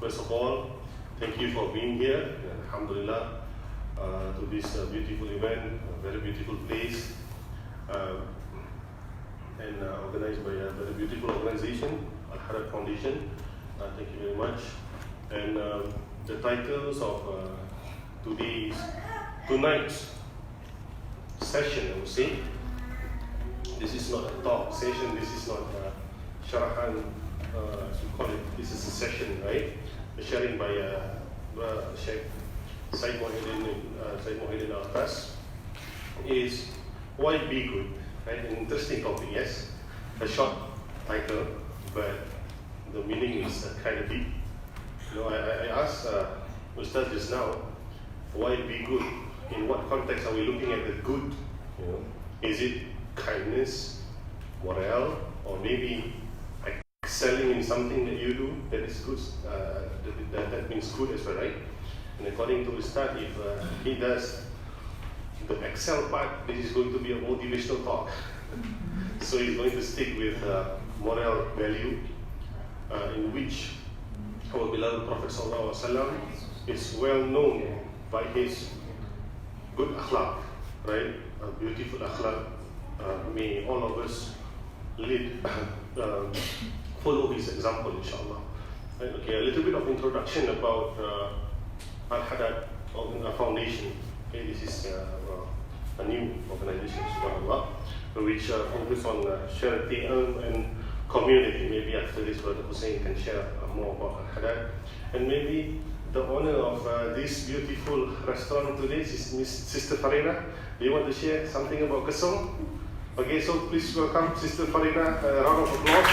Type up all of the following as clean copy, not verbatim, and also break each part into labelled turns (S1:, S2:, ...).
S1: First of all, thank you for being here, alhamdulillah, to this beautiful event, a very beautiful place, and organized by a very beautiful organization, Al-Attas Foundation. Thank you very much. And the titles of tonight's session, I would say, this is not a talk session, this is not a sharahan, as we call it, this is a session, right? Sharing by Sheikh Muhiyuddin al-Attas is why be good, right? An interesting topic, yes. A short title, but the meaning is kind of deep. You know, I asked Ustaz just now, why be good? In what context are we looking at the good? You know, is it kindness, morale, or maybe excelling in something that you do that is good? That means good as well, right? And according to Ustaz, if he does the excel part, this is going to be a motivational talk. So he's going to stick with moral value, in which our beloved Prophet ﷺ is well known by his good akhlaq, right? A beautiful akhlaq. May all of us follow his example, inshallah. Right? Okay, a little bit of introduction about Al-Attas Foundation. Okay, this is a new organization, subhanallah, which focuses on charity and community. Maybe after this, Brother Hussein can share more about Al-Attas. And maybe the owner of this beautiful restaurant today is Miss Sister Farina. Do you want to share something about Kesong? Okay, so please welcome Sister Farina. A round of applause.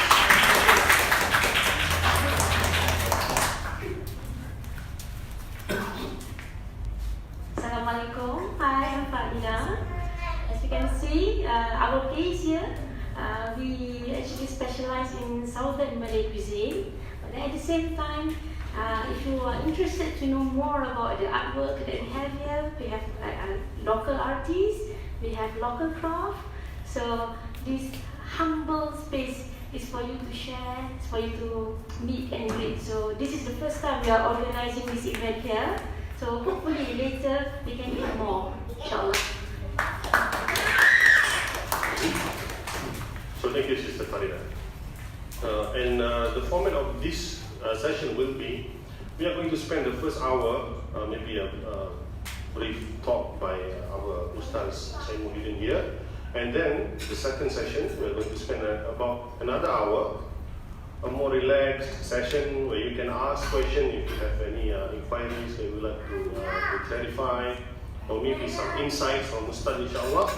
S2: Assalamualaikum. Hi, I'm Farina. As you can see, our place here, we actually specialize in Southern Malay cuisine. But at the same time, if you are interested to know more about the artwork that we have here, we have local artists, we have local craft. So this humble space is for you to share, it's for you to meet and greet. So this is the first time we are organizing this event here. So hopefully later we can get more, inshallah.
S1: So thank you, Sister Farida. And the format of this session will be, we are going to spend the first hour, maybe a brief talk by our Ustaz Syed Muhyiddin here. And then the second session, we are going to spend about another hour, a more relaxed session where you can ask questions if you have any inquiries that you would like to clarify, or maybe some insights from Ustaz, inshallah,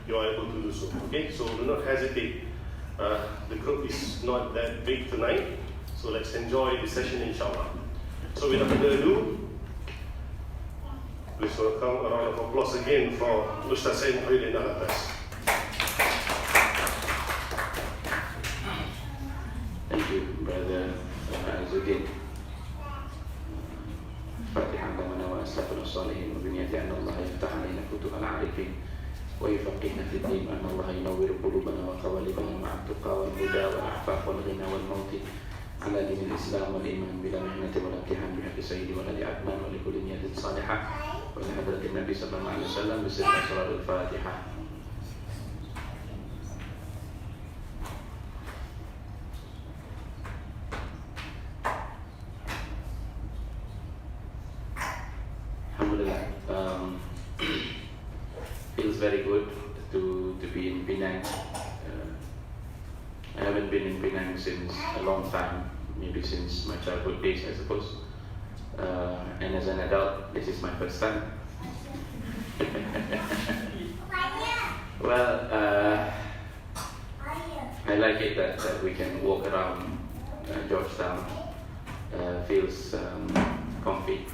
S1: you are able to do so. Okay, so do not hesitate. The group is not that big tonight, so let's enjoy the session, inshallah. So without further ado, please welcome a round of applause again for Ustaz Syed Muhyiddin al-Attas.
S3: Thank you, Brother Azuddin. فاتحا لنا وأسلافنا الصالحين وبنية أن الله يفتح علينا فتوح العارفين ويفقهنا في الدين وأن الله ينور قلوبنا وقوالبنا مع التقى والهدى والعفاف والغنى والموت على دين الإسلام والإيمان بلا محنة ولا امتحان بحق سيدي ولد عدنان ولكل نية صالحة وإلى حضرة النبي صلى الله عليه وسلم بسر أسرار الفاتحة. Feels very good to be in Penang. I haven't been in Penang since a long time, maybe since my childhood days, I suppose. And as an adult, this is my first time. Well, I like it that we can walk around Georgetown. Feels comfy.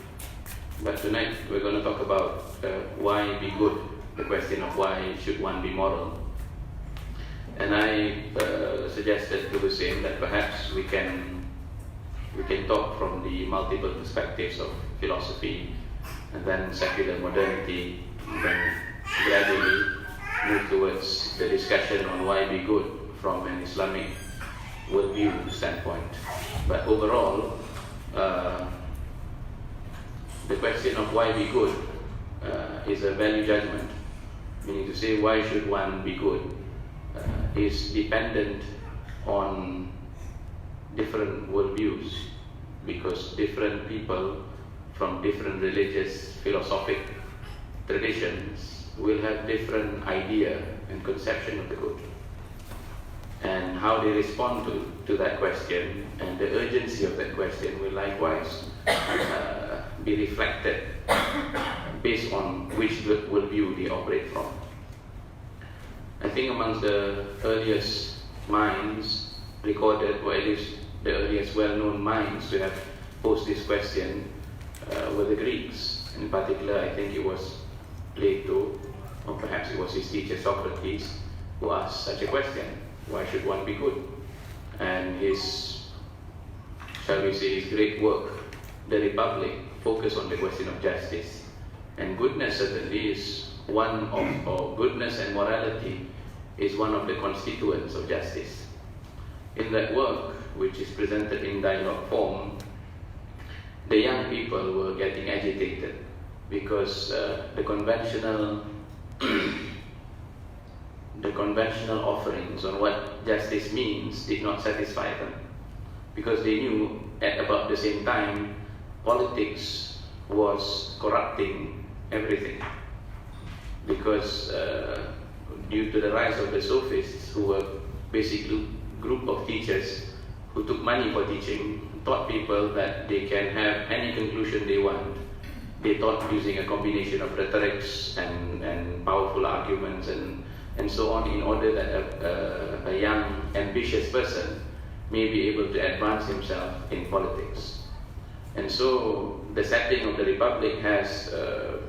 S3: But tonight we're going to talk about why be good, the question of why should one be moral. And I suggested to Hussein that perhaps we can talk from the multiple perspectives of philosophy and then secular modernity, and then gradually move towards the discussion on why be good from an Islamic worldview standpoint. But overall, the question of why be good is a value judgment, meaning to say why should one be good is dependent on different worldviews, because different people from different religious, philosophic traditions will have different idea and conception of the good. And how they respond to that question and the urgency of that question will likewise be reflected based on which worldview they operate from. I think amongst the earliest minds recorded, or at least the earliest well-known minds to have posed this question were the Greeks. In particular, I think it was Plato, or perhaps it was his teacher Socrates, who asked such a question: why should one be good? And his, shall we say, his great work, The Republic, focused on the question of justice. And goodness certainly is one of, or goodness and morality is one of the constituents of justice. In that work, which is presented in dialogue form, the young people were getting agitated because the conventional offerings on what justice means did not satisfy them, because they knew at about the same time politics was corrupting everything, because due to the rise of the sophists, who were basically a group of teachers who took money for teaching, taught people that they can have any conclusion they want. They taught using a combination of rhetorics and powerful arguments and so on, in order that a young, ambitious person may be able to advance himself in politics. And so the setting of the Republic has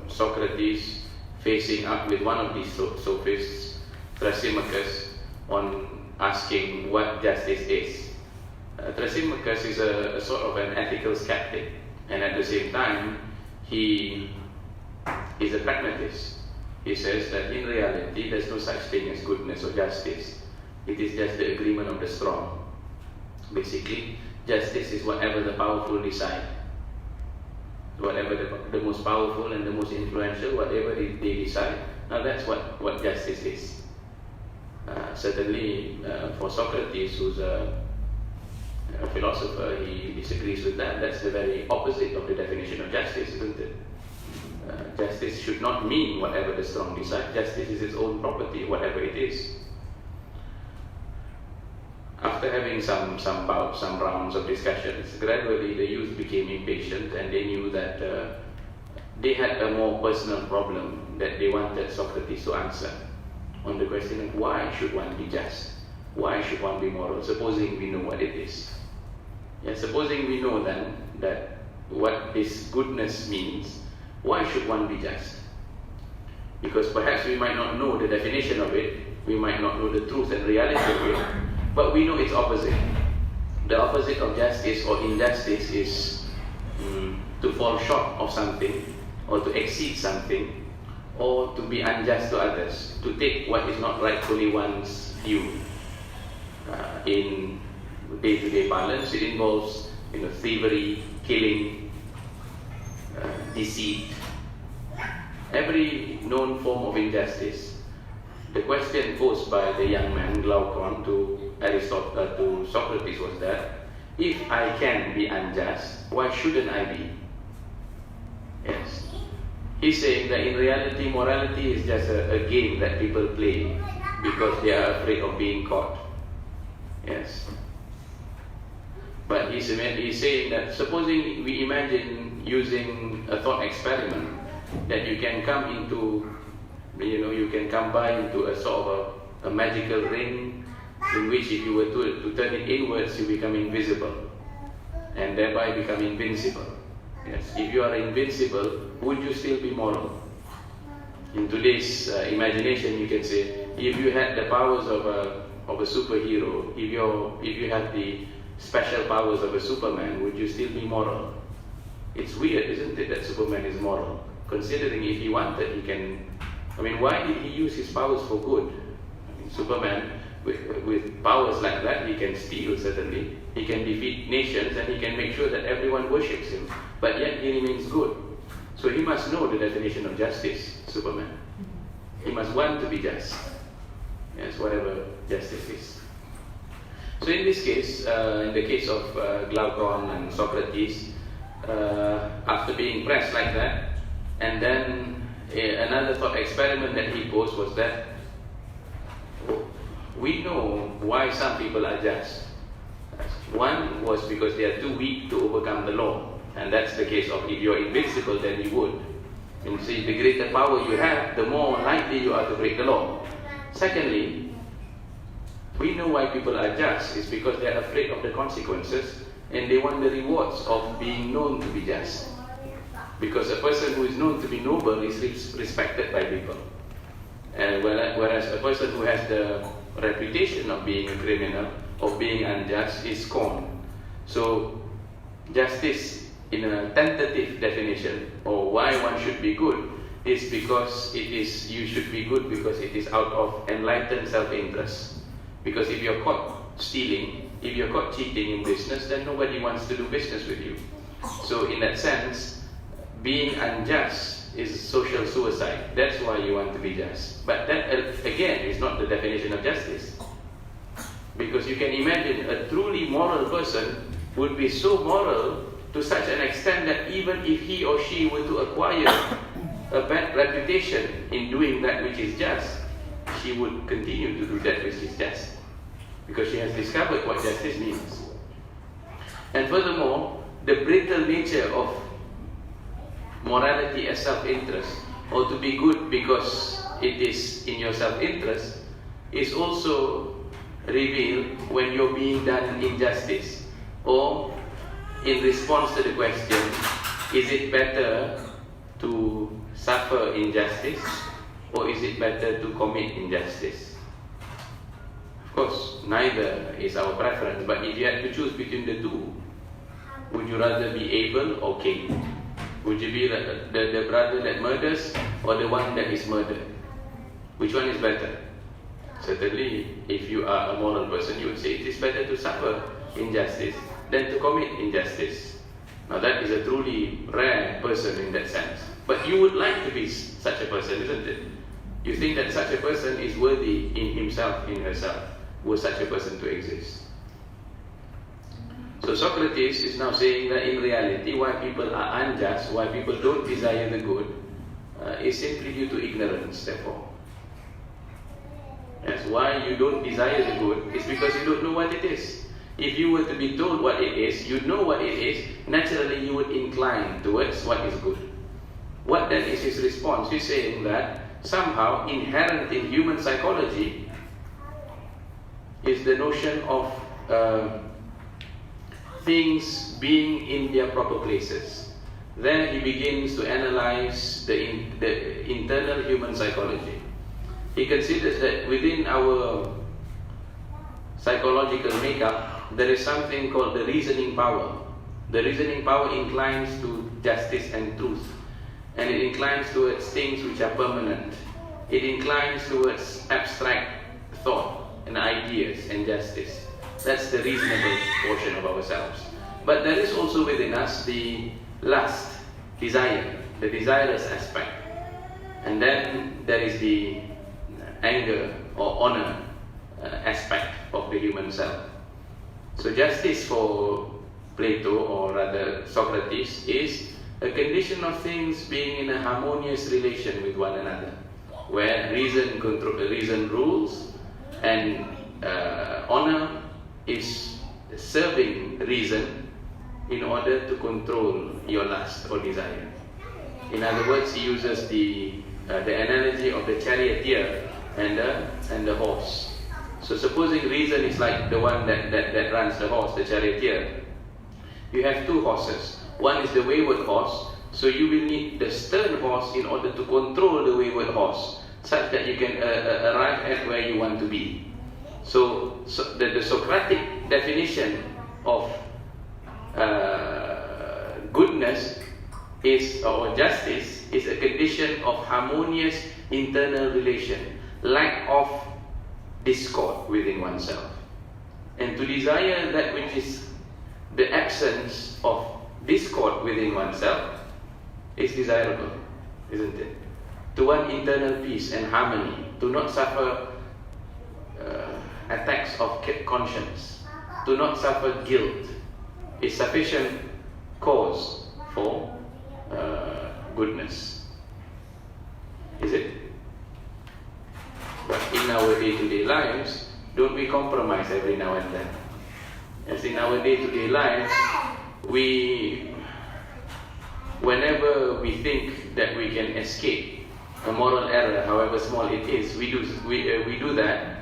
S3: Socrates facing up with one of these sophists, Thrasymachus, on asking what justice is. Thrasymachus is a sort of an ethical skeptic, and at the same time he is a pragmatist. He says that in reality there's no such thing as goodness or justice. It is just the agreement of the strong. Basically, justice is whatever the powerful decide. Whatever the most powerful and the most influential, whatever they decide, now that's what justice is. Certainly for Socrates, who's a philosopher, he disagrees with that. That's the very opposite of the definition of justice, isn't it? Justice should not mean whatever the strong decide. Justice is its own property, whatever it is. After having some rounds of discussions, gradually the youth became impatient, and they knew that they had a more personal problem that they wanted Socrates to answer, on the question of why should one be just? Why should one be moral? Supposing we know what it is. Yeah, supposing we know then that what this goodness means, why should one be just? Because perhaps we might not know the definition of it, we might not know the truth and reality of it, but we know its opposite. The opposite of justice or injustice is to fall short of something, or to exceed something, or to be unjust to others, to take what is not rightfully one's due. In day-to-day parlance, it involves thievery, killing, deceit, every known form of injustice. The question posed by the young man Glaucon to Socrates was that, if I can be unjust, why shouldn't I be? Yes. He's saying that in reality, morality is just a game that people play because they are afraid of being caught. Yes. But he's saying that, supposing we imagine using a thought experiment, that you can come into, you can come by into a sort of a magical ring, in which if you were to turn it inwards, you become invisible, and thereby become invincible. Yes. If you are invincible, would you still be moral? In today's imagination, you can say, if you had the powers of a superhero, if you had the special powers of a Superman, would you still be moral? It's weird, isn't it, that Superman is moral? Considering if he wanted, he can. Why did he use his powers for good? Superman with powers like that, he can steal certainly, he can defeat nations, and he can make sure that everyone worships him, but yet he remains good. So he must know the definition of justice, Superman. He must want to be just. Yes, whatever justice is. So in this case, in the case of Glaucon and Socrates, after being pressed like that, and then another thought experiment that he posed was that we know why some people are just. One was because they are too weak to overcome the law, and that's the case of if you're invincible, then you would. And see, the greater power you have, the more likely you are to break the law. Secondly, we know why people are just. It's because they're afraid of the consequences, and they want the rewards of being known to be just. Because a person who is known to be noble is respected by people. And whereas a person who has the reputation of being a criminal, of being unjust, is scorned. So justice, in a tentative definition, or why one should be good, is because you should be good because it is out of enlightened self-interest. Because if you're caught stealing, if you're caught cheating in business, then nobody wants to do business with you. So in that sense, being unjust is social suicide. That's why you want to be just. But that, again, is not the definition of justice. Because you can imagine a truly moral person would be so moral to such an extent that even if he or she were to acquire a bad reputation in doing that which is just, she would continue to do that which is just. Because she has discovered what justice means. And furthermore, the brittle nature of morality as self-interest, or to be good because it is in your self-interest, is also revealed when you're being done injustice, or in response to the question, is it better to suffer injustice, or is it better to commit injustice? Of course, neither is our preference, but if you had to choose between the two, would you rather be Abel or Cain? Would you be the brother that murders, or the one that is murdered? Which one is better? Certainly, if you are a moral person, you would say it is better to suffer injustice than to commit injustice. Now that is a truly rare person in that sense. But you would like to be such a person, isn't it? You think that such a person is worthy in himself, in herself, were such a person to exist. So Socrates is now saying that in reality, why people are unjust, why people don't desire the good, is simply due to ignorance, therefore. Yes, why you don't desire the good is because you don't know what it is. If you were to be told what it is, you know what it is, naturally you would incline towards what is good. What then is his response? He's saying that somehow inherent in human psychology is the notion of things being in their proper places. Then he begins to analyze the internal human psychology. He considers that within our psychological makeup, there is something called the reasoning power. The reasoning power inclines to justice and truth, and it inclines towards things which are permanent. It inclines towards abstract thought and ideas and justice. That's the reasonable portion of ourselves. But there is also within us the lust, desire, the desirous aspect. And then there is the anger or honor aspect of the human self. So justice for Plato, or rather Socrates, is a condition of things being in a harmonious relation with one another, where reason rules, and honor is serving reason in order to control your lust or desire. In other words, he uses the analogy of the charioteer and the horse. So supposing reason is like the one that runs the horse, the charioteer, you have two horses. One is the wayward horse, so you will need the stern horse in order to control the wayward horse, such that you can arrive at where you want to be. So the Socratic definition of goodness or justice is a condition of harmonious internal relation. Lack of discord within oneself. And to desire that which is the absence of discord within oneself is desirable, isn't it? To want internal peace and harmony, to not suffer attacks of conscience, to not suffer guilt, is sufficient cause for goodness. Is it? But in our day-to-day lives, don't we compromise every now and then? As in our day-to-day lives, whenever we think that we can escape a moral error, however small it is, we do that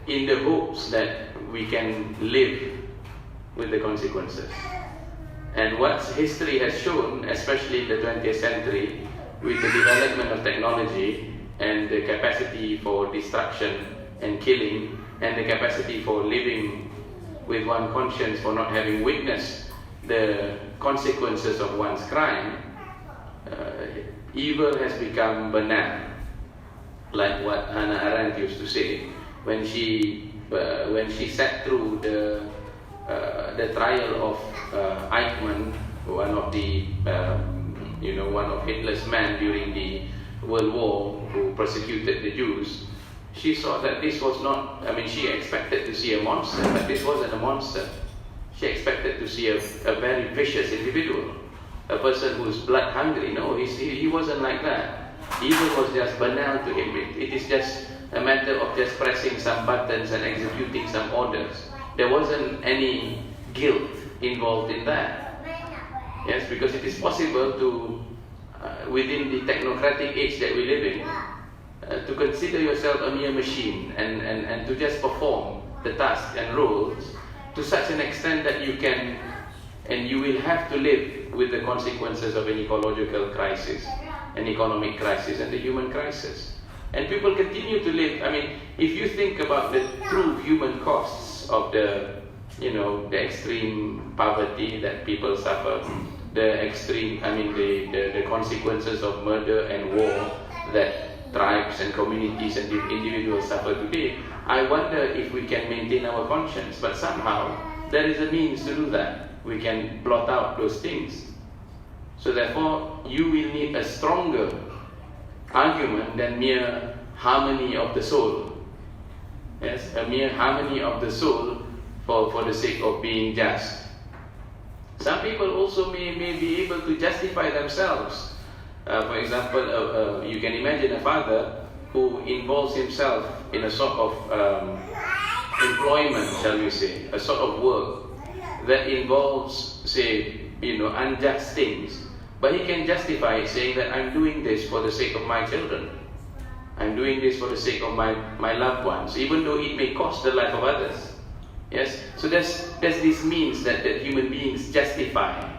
S3: in the hopes that we can live with the consequences. And what history has shown, especially in the 20th century, with the development of technology and the capacity for destruction and killing, and the capacity for living with one conscience, for not having witnessed the consequences of one's crime, evil has become banal. Like what Hannah Arendt used to say when she sat through the trial of Eichmann, one of Hitler's men during the World War, who persecuted the Jews. She saw that this was not, she expected to see a monster, but this wasn't a monster. She expected to see a very vicious individual, a person who's blood hungry. No, he wasn't like that. Evil was just banal to him. It is just a matter of just pressing some buttons and executing some orders. There wasn't any guilt involved in that. Yes, because it is possible to, within the technocratic age that we live in, to consider yourself a mere machine and to just perform the tasks and roles to such an extent that you can and you will have to live with the consequences of an ecological crisis, an economic crisis, and the human crisis. And people continue to live. If you think about the true human costs of the extreme poverty that people suffer, the extreme, the consequences of murder and war that tribes and communities and individuals suffer today, I wonder if we can maintain our conscience. But somehow there is a means to do that. We can blot out those things. So therefore, you will need a stronger argument than mere harmony of the soul. Yes, a mere harmony of the soul for the sake of being just. Some people also may be able to justify themselves. For example, you can imagine a father who involves himself in a sort of employment, shall we say, a sort of work that involves, say, unjust things. But he can justify it, saying that I'm doing this for the sake of my children. I'm doing this for the sake of my loved ones, even though it may cost the life of others. Yes? So there's this means that human beings justify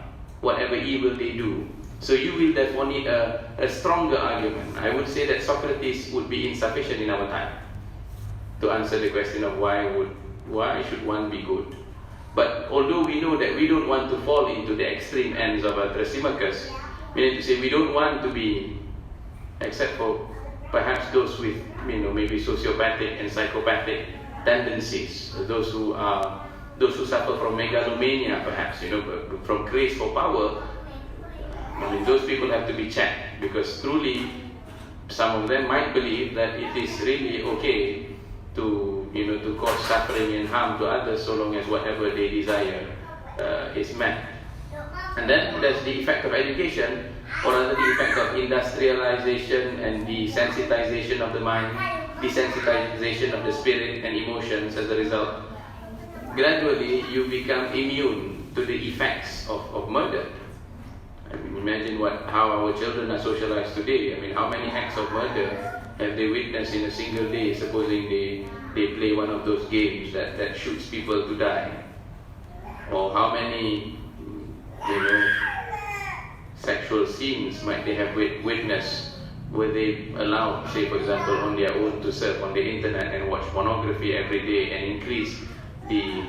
S3: whatever evil they do. So you will therefore need a stronger argument. I would say that Socrates would be insufficient in our time to answer the question of why should one be good. But although we know that we don't want to fall into the extreme ends of Thrasymachus, meaning to say we don't want to be, except for perhaps those with maybe sociopathic and psychopathic tendencies, those who suffer from megalomania, perhaps from craze for power. Those people have to be checked, because truly some of them might believe that it is really okay to cause suffering and harm to others so long as whatever they desire is met. And then there's the effect of education, or rather the effect of industrialization and desensitization of the mind, desensitization of the spirit and emotions. As a result, gradually you become immune to the effects of murder. Imagine how our children are socialized today. How many acts of murder have they witnessed in a single day, supposing they play one of those games that shoots people to die? Or how many sexual scenes might they have witnessed where they allow, say for example, on their own to surf on the internet and watch pornography every day and increase the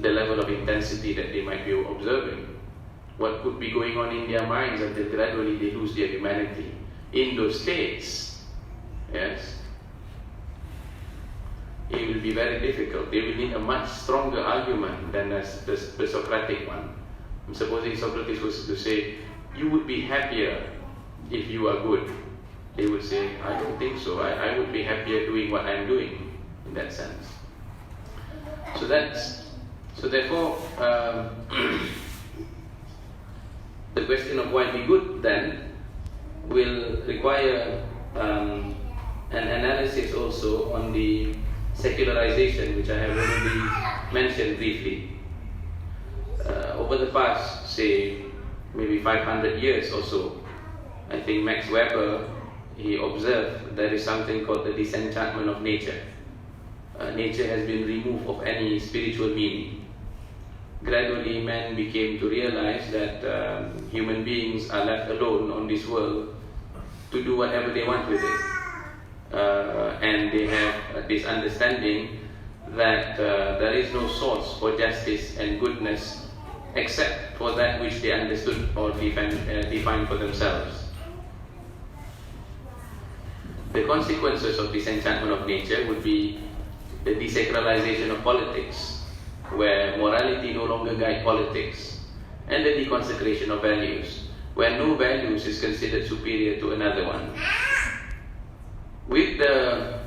S3: level of intensity that they might be observing? What could be going on in their minds until gradually they lose their humanity in those states? Yes. it will be very difficult. They will need a much stronger argument than the Socratic one. Supposing Socrates was to say, you would be happier if you are good. They would say, I don't think so. I would be happier doing what I'm doing, in that sense. So therefore, the question of why be good then will require an analysis also on the secularization, which I have already mentioned briefly. Over the past, say, maybe 500 years or so, I think Max Weber, he observed there is something called the disenchantment of nature. Nature has been removed of any spiritual meaning. Gradually, man became to realize that human beings are left alone on this world to do whatever they want with it. And they have this understanding that there is no source for justice and goodness except for that which they understood or defined for themselves. The consequences of disenchantment of nature would be the desacralization of politics, where morality no longer guides politics, and the deconsecration of values, where no values is considered superior to another one. With the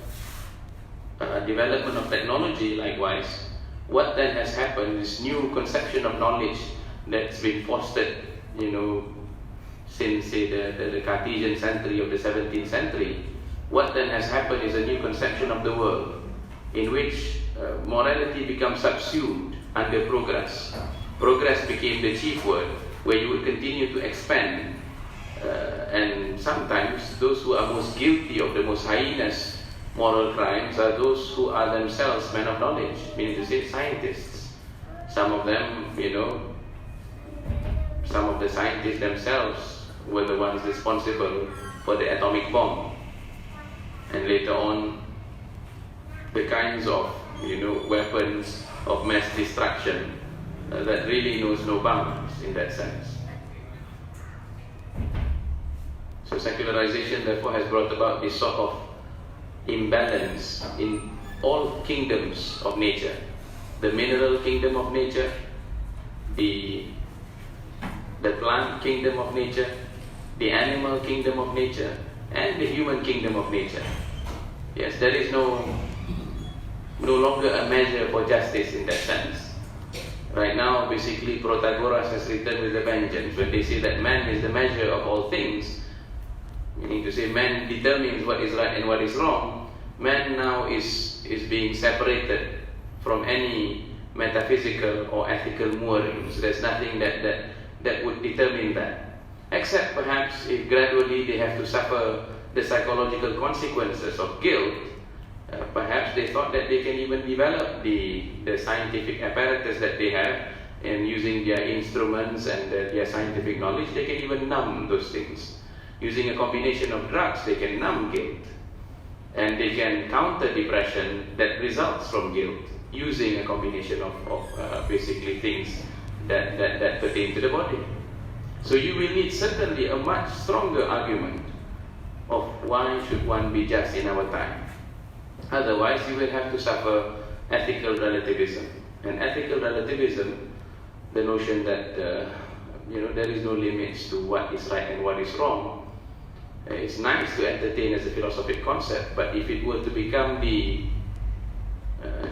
S3: development of technology, likewise, what then has happened is new conception of knowledge that's been fostered, since say the Cartesian century of the 17th century. What then has happened is a new conception of the world, in which morality becomes subsumed under progress. Progress became the chief word, where you would continue to expand, and sometimes those who are most guilty of the most heinous moral crimes are those who are themselves men of knowledge, meaning to say scientists. Some of them, some of the scientists themselves were the ones responsible for the atomic bomb, and later on the kinds of weapons of mass destruction that really knows no bounds in that sense. So secularization therefore has brought about this sort of imbalance in all kingdoms of nature. The mineral kingdom of nature, the plant kingdom of nature, the animal kingdom of nature, and the human kingdom of nature. Yes, there is no longer a measure for justice in that sense. Right now, basically, Protagoras has written with a vengeance when they say that man is the measure of all things, meaning to say man determines what is right and what is wrong. Man now is being separated from any metaphysical or ethical moorings. There's nothing that would determine that, except perhaps if gradually they have to suffer the psychological consequences of guilt. Perhaps they thought that they can even develop the scientific apparatus that they have, and using their instruments and their scientific knowledge, they can even numb those things. Using a combination of drugs, they can numb guilt, and they can counter depression that results from guilt using a combination of basically things that pertain to the body. So you will need certainly a much stronger argument of why should one be just in our time. Otherwise, you will have to suffer ethical relativism. And ethical relativism, the notion that there is no limits to what is right and what is wrong, it's nice to entertain as a philosophic concept. But if it were to become the,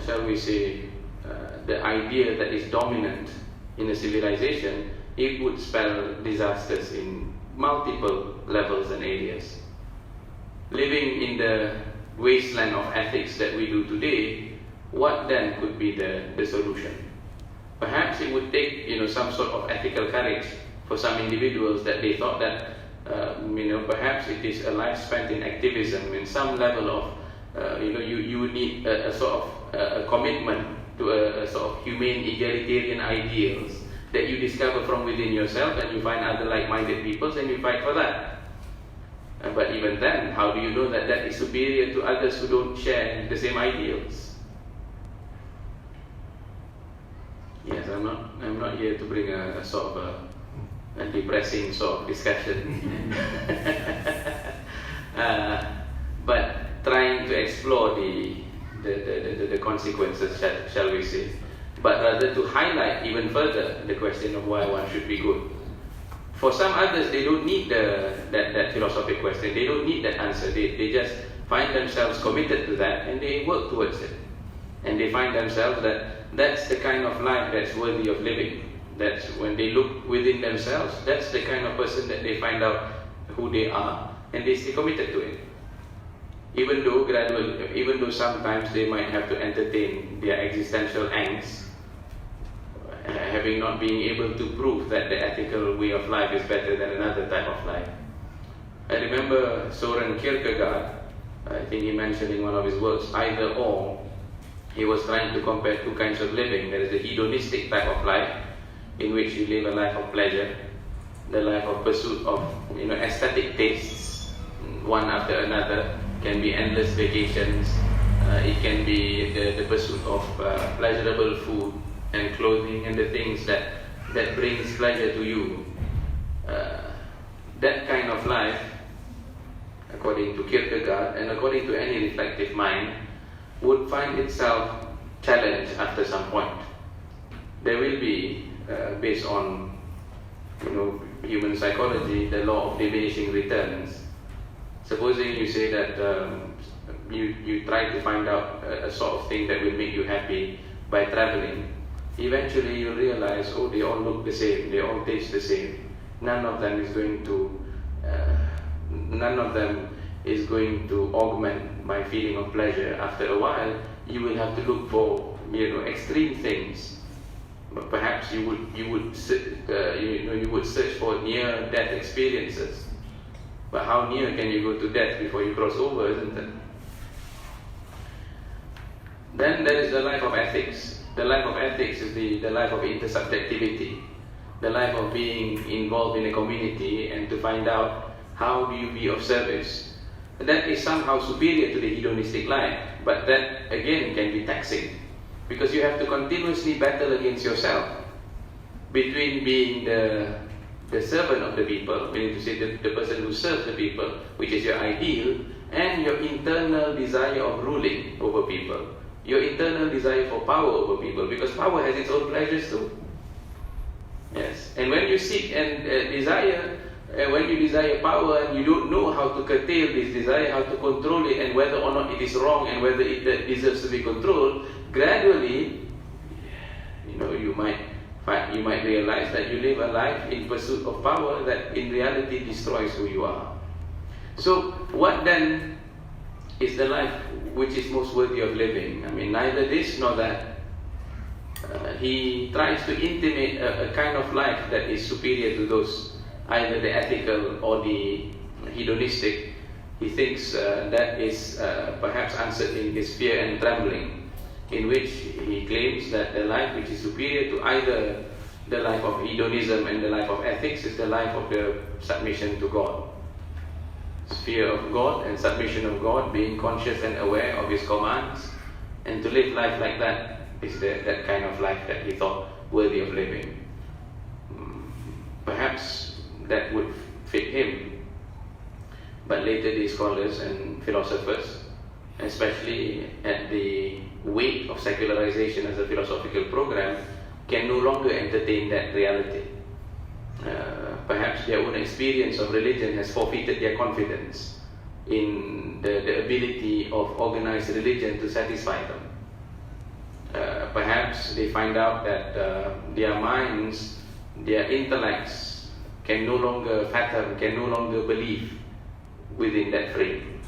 S3: shall we say, the idea that is dominant in a civilization, it would spell disasters in multiple levels and areas. Living in the wasteland of ethics that we do today, what then could be the solution? Perhaps it would take some sort of ethical courage for some individuals that they thought that perhaps it is a life spent in activism, in some level of you would need a sort of a commitment to a sort of humane egalitarian ideals that you discover from within yourself, and you find other like-minded peoples and you fight for that. But even then, how do you know that that is superior to others who don't share the same ideals? Yes, I'm not here to bring a sort of a depressing sort of discussion, but trying to explore the the consequences, shall we say, but rather to highlight even further the question of why one should be good. For some others, they don't need that philosophical question, they don't need that answer, they just find themselves committed to that and they work towards it. And they find themselves that that's the kind of life that's worthy of living. That's when they look within themselves, that's the kind of person that they find out who they are and they stay committed to it. Even though sometimes they might have to entertain their existential angst, having not been able to prove that the ethical way of life is better than another type of life. I remember Soren Kierkegaard, I think he mentioned in one of his works, either or, he was trying to compare two kinds of living. There is the hedonistic type of life, in which you live a life of pleasure, the life of pursuit of aesthetic tastes, one after another, can be endless vacations, it can be the pursuit of pleasurable food and clothing and the things that brings pleasure to you. That kind of life, according to Kierkegaard and according to any reflective mind, would find itself challenged after some point. There will be, based on human psychology, the law of diminishing returns. Supposing you say that you try to find out a sort of thing that will make you happy by traveling, eventually you realize, oh, they all look the same, they all taste the same. None of them is going to augment my feeling of pleasure. After a while, you will have to look for extreme things. But perhaps you would search for near-death experiences. But how near can you go to death before you cross over, isn't it? Then there is the life of ethics. The life of ethics is the life of intersubjectivity, the life of being involved in a community and to find out how do you be of service. That is somehow superior to the hedonistic life, but that again can be taxing, because you have to continuously battle against yourself between being the servant of the people, meaning to say the person who serves the people, which is your ideal, and your internal desire of ruling over people, your internal desire for power over people, because power has its own pleasures too. Yes, and when you seek and when you desire power and you don't know how to curtail this desire, how to control it, and whether or not it is wrong and whether it deserves to be controlled, gradually, you might realize that you live a life in pursuit of power that in reality destroys who you are. So, what then is the life which is most worthy of living? I mean, neither this nor that. He tries to intimate a kind of life that is superior to those, either the ethical or the hedonistic. He thinks that is perhaps answered in his Fear and Trembling, in which he claims that the life which is superior to either the life of hedonism and the life of ethics is the life of the submission to God. Fear of God and submission of God, being conscious and aware of His commands, and to live life like that is that kind of life that he thought worthy of living. Perhaps that would fit him, but later the scholars and philosophers, especially at the weight of secularization as a philosophical program, can no longer entertain that reality. Perhaps their own experience of religion has forfeited their confidence in the ability of organized religion to satisfy them. Perhaps they find out that their minds, their intellects can no longer fathom, can no longer believe within that frame.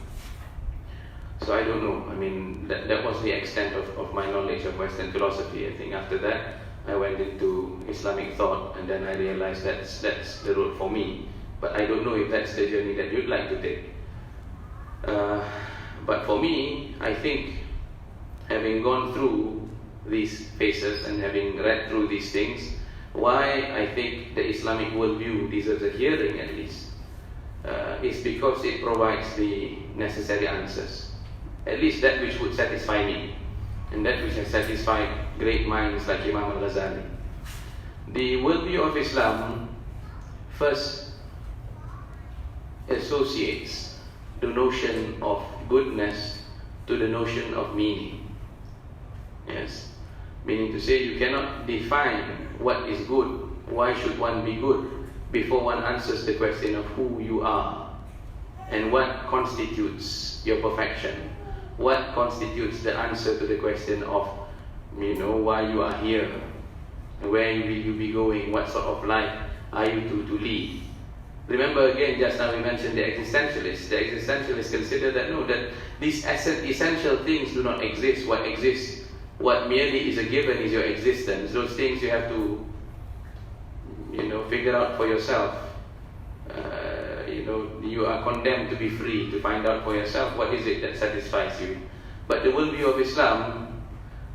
S3: So I don't know. I mean, that was the extent of my knowledge of Western philosophy. I think after that I went into Islamic thought, and then I realized that's the road for me. But I don't know if that's the journey that you'd like to take. But for me, I think, having gone through these phases and having read through these things, why I think the Islamic worldview deserves a hearing at least, is because it provides the necessary answers. At least that which would satisfy me, and that which has satisfied great minds like Imam al-Ghazali. The worldview of Islam first associates the notion of goodness to the notion of meaning. Yes, meaning to say you cannot define what is good, why should one be good, before one answers the question of who you are and what constitutes your perfection, what constitutes the answer to the question of, why you are here, where will you be going, what sort of life are you to lead. Remember again, just now we mentioned the existentialists. The existentialists consider that no, that these essential things do not exist. What exists, what merely is a given is your existence. Those things you have to, figure out for yourself. You are condemned to be free to find out for yourself what is it that satisfies you. But the worldview of Islam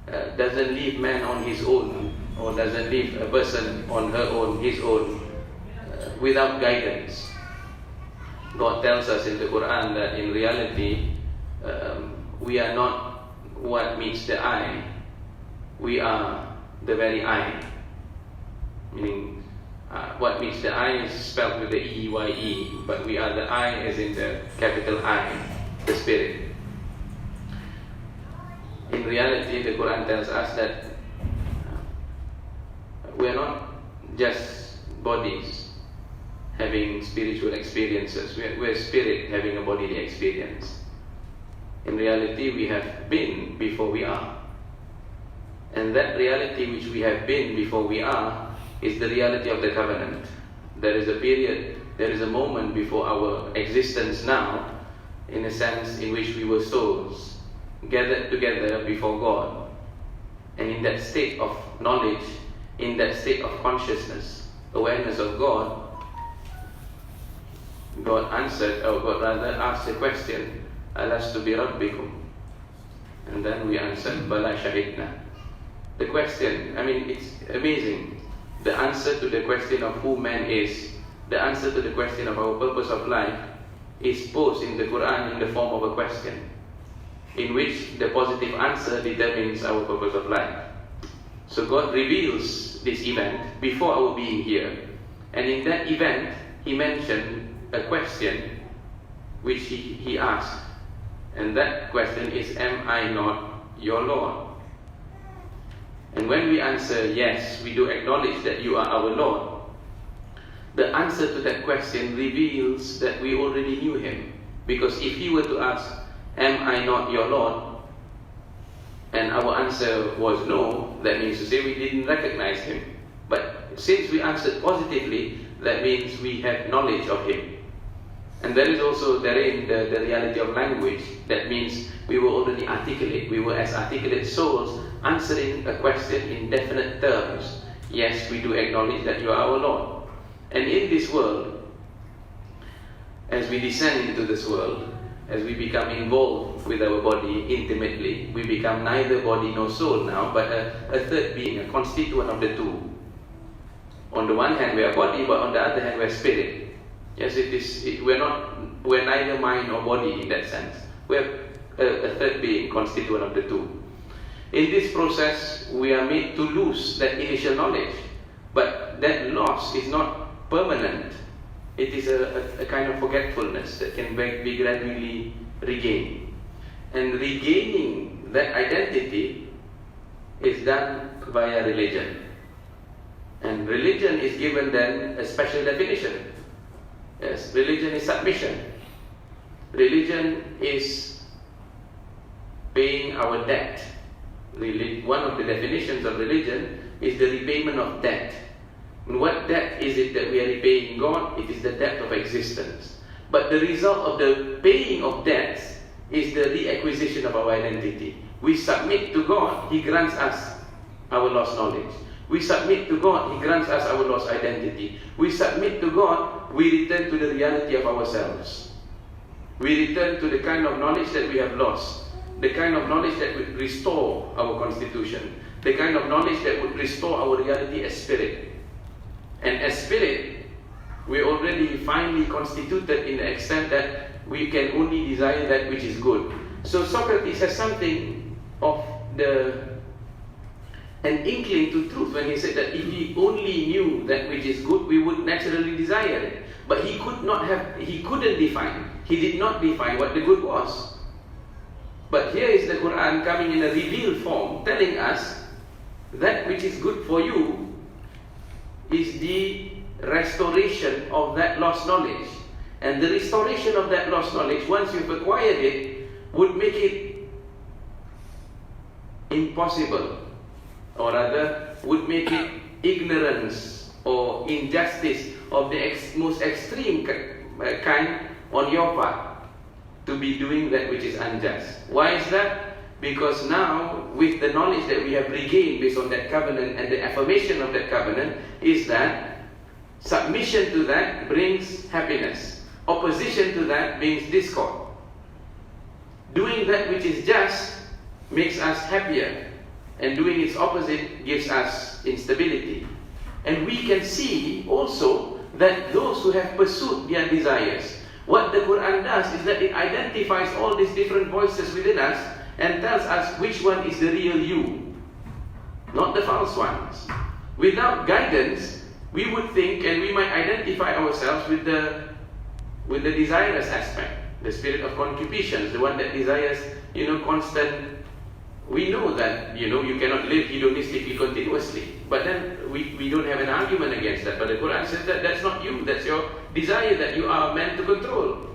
S3: doesn't leave man on his own, or doesn't leave a person on her own, his own, without guidance. God tells us in the Quran that in reality we are not what meets the eye, we are the very eye. Meaning what meets the eye is spelled with the E-Y-E, but we are the I as in the capital I, the spirit. In reality, the Quran tells us that we are not just bodies having spiritual experiences. We are spirit having a bodily experience. In reality, we have been before we are. And that reality which we have been before we are is the reality of the covenant. There is a period, there is a moment before our existence now, in a sense in which we were souls gathered together before God. And in that state of knowledge, in that state of consciousness, awareness of God, God answered, or God rather asked the question, Alastu bi Rabbikum? And then we answered, Bala Shahidna. The question, it's amazing. The answer to the question of who man is, the answer to the question of our purpose of life, is posed in the Quran in the form of a question, in which the positive answer determines our purpose of life. So God reveals this event before our being here. And in that event, He mentioned a question which he asked. And that question is, am I not your Lord? And when we answer yes, we do acknowledge that you are our Lord. The answer to that question reveals that we already knew Him. Because if He were to ask, am I not your Lord? And our answer was no, that means to say we didn't recognize Him. But since we answered positively, that means we have knowledge of Him. And there is also therein the reality of language. That means we were already articulate. We were as articulate souls answering a question in definite terms. Yes, we do acknowledge that you are our Lord. And in this world, as we descend into this world, as we become involved with our body intimately, we become neither body nor soul now, but a third being, a constituent of the two. On the one hand we are body, but on the other hand we are spirit. Yes, we're neither mind nor body in that sense. We are a third being, constituent of the two. In this process, we are made to lose that initial knowledge. But that loss is not permanent. It is a kind of forgetfulness that can be gradually regained. And regaining that identity is done via religion. And religion is given then a special definition. Yes, religion is submission. Religion is paying our debt. One of the definitions of religion is the repayment of debt. And what debt is it that we are repaying God? It is the debt of existence. But the result of the paying of debts is the reacquisition of our identity. We submit to God, He grants us our lost knowledge. We submit to God, He grants us our lost identity. We submit to God, we return to the reality of ourselves. We return to the kind of knowledge that we have lost, the kind of knowledge that would restore our constitution, the kind of knowledge that would restore our reality as spirit. And as spirit, we are already finely constituted in the extent that we can only desire that which is good. So Socrates has something of an inkling to truth when he said that if he only knew that which is good, we would naturally desire it. But he did not define what the good was. But here is the Quran coming in a revealed form, telling us that which is good for you is the restoration of that lost knowledge. And the restoration of that lost knowledge, once you've acquired it, would make it impossible, or rather would make it ignorance or injustice of the most extreme kind on your part to be doing that which is unjust. Why is that? Because now, with the knowledge that we have regained based on that covenant and the affirmation of that covenant, is that submission to that brings happiness. Opposition to that brings discord. Doing that which is just makes us happier, and doing its opposite gives us instability. And we can see also that those who have pursued their desires, what the Quran does is that it identifies all these different voices within us and tells us which one is the real you, not the false ones. Without guidance, we would think, and we might identify ourselves with the desirous aspect, the spirit of concupiscence, the one that desires, constant. We know that, you cannot live hedonistically continuously. But then we don't have an argument against that. But the Quran says that that's not you. That's your desire that you are meant to control.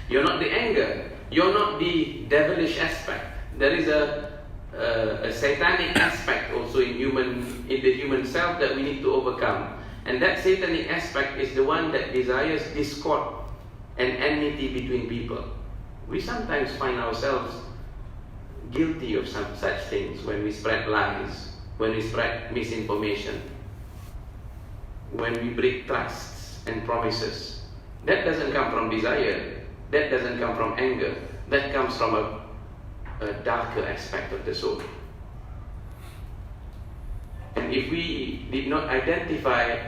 S3: You're not the anger. You're not the devilish aspect. There is a satanic aspect also in the human self that we need to overcome. And that satanic aspect is the one that desires discord and enmity between people. We sometimes find ourselves guilty of some such things when we spread lies, when we spread misinformation, when we break trusts and promises. That doesn't come from desire. That doesn't come from anger. That comes from a darker aspect of the soul. And if we did not identify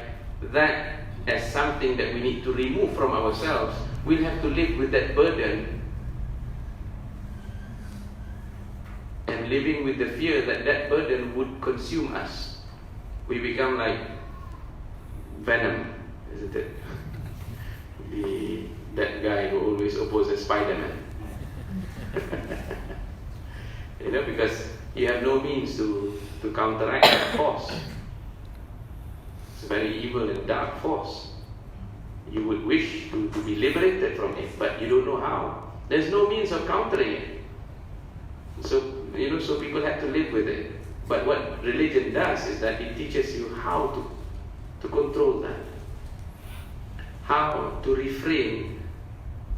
S3: that as something that we need to remove from ourselves, we'll have to live with that burden, and living with the fear that that burden would consume us. We become like Venom, isn't it? That guy who always opposes Spider-Man. Because you have no means to counteract that force. It's a very evil and dark force. You would wish to be liberated from it, but you don't know how. There's no means of countering it. So people have to live with it. But what religion does is that it teaches you how to control that, how to refrain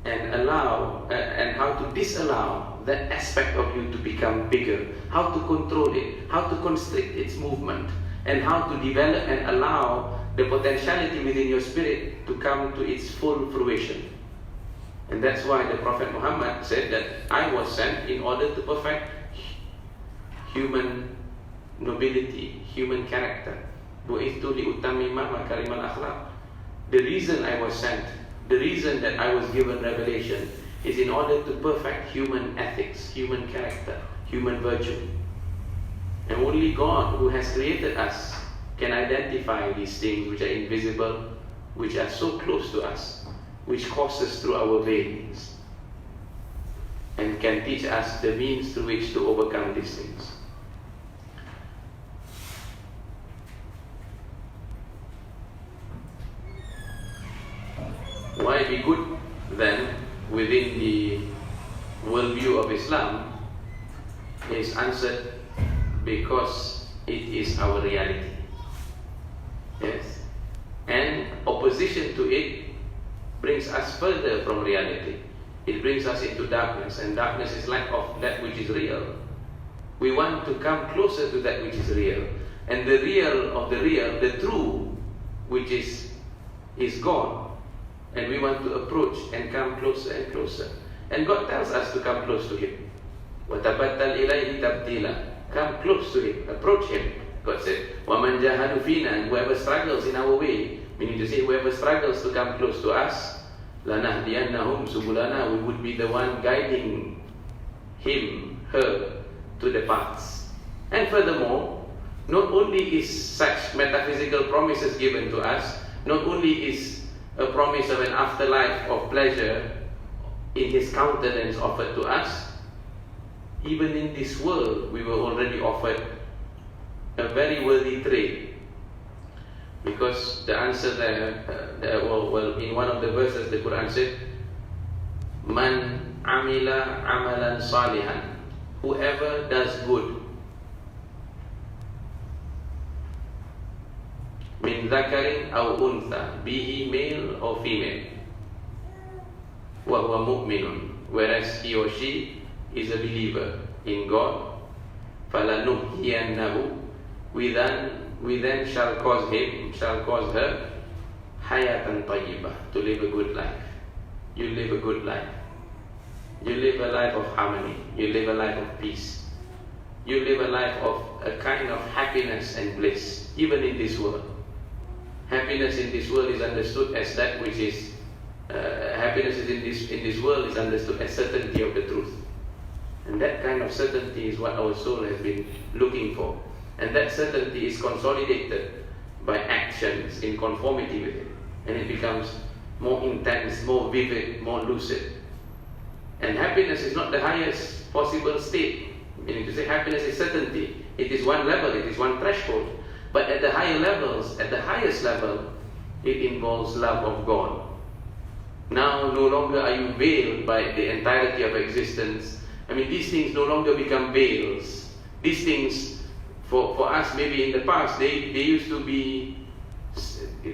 S3: and allow, and how to disallow that aspect of you to become bigger, how to control it, how to constrict its movement, and how to develop and allow the potentiality within your spirit to come to its full fruition. And that's why the Prophet Muhammad said that I was sent in order to perfect human nobility, human character. The reason I was sent, the reason that I was given revelation is in order to perfect human ethics, human character, human virtue. And only God, who has created us, can identify these things which are invisible, which are so close to us, which courses through our veins, and can teach us the means through which to overcome these things. Why be good then within the worldview of Islam is answered because it is our reality. Yes. And opposition to it brings us further from reality. It brings us into darkness, and darkness is lack of that which is real. We want to come closer to that which is real. And the real of the real, the true, which is God. And we want to approach and come closer and closer. And God tells us to come close to Him. وَتَبَتَّلْ إِلَيْهِ تَبْتِيلًا. Come close to Him, approach Him. God said, وَمَنْ جَاهَدُ فِينَا. And whoever struggles in our way, meaning to say whoever struggles to come close to us, لَنَهْدِيَنَّهُمْ سُبُلَنَا. We would be the one guiding him, her, to the paths. And furthermore, not only is such metaphysical promises given to us, not only is a promise of an afterlife of pleasure in His countenance offered to us, even in this world, we were already offered a very worthy trade. Because the answer there, well, in one of the verses, the Quran said, Man amila amalan salihan. Whoever does good. Min dhakarin aw untha, be he male or female. Wa huwa mu'minun, whereas he or she is a believer in God. Falanuhyiyannahu, we then shall cause her hayatan tayyibah, to live a good life. You live a good life. You live a life of harmony. You live a life of peace. You live a life of a kind of happiness and bliss, even in this world. Happiness in this world is understood as that which is happiness in this world is understood as certainty of the truth, and that kind of certainty is what our soul has been looking for, and that certainty is consolidated by actions in conformity with it, and it becomes more intense, more vivid, more lucid. And happiness is not the highest possible state. Meaning to say, happiness is certainty. It is one level, it is one threshold. But at the higher levels, at the highest level, it involves love of God. Now no longer are you veiled by the entirety of existence. I mean, these things no longer become veils. These things, for us, maybe in the past, they used to be,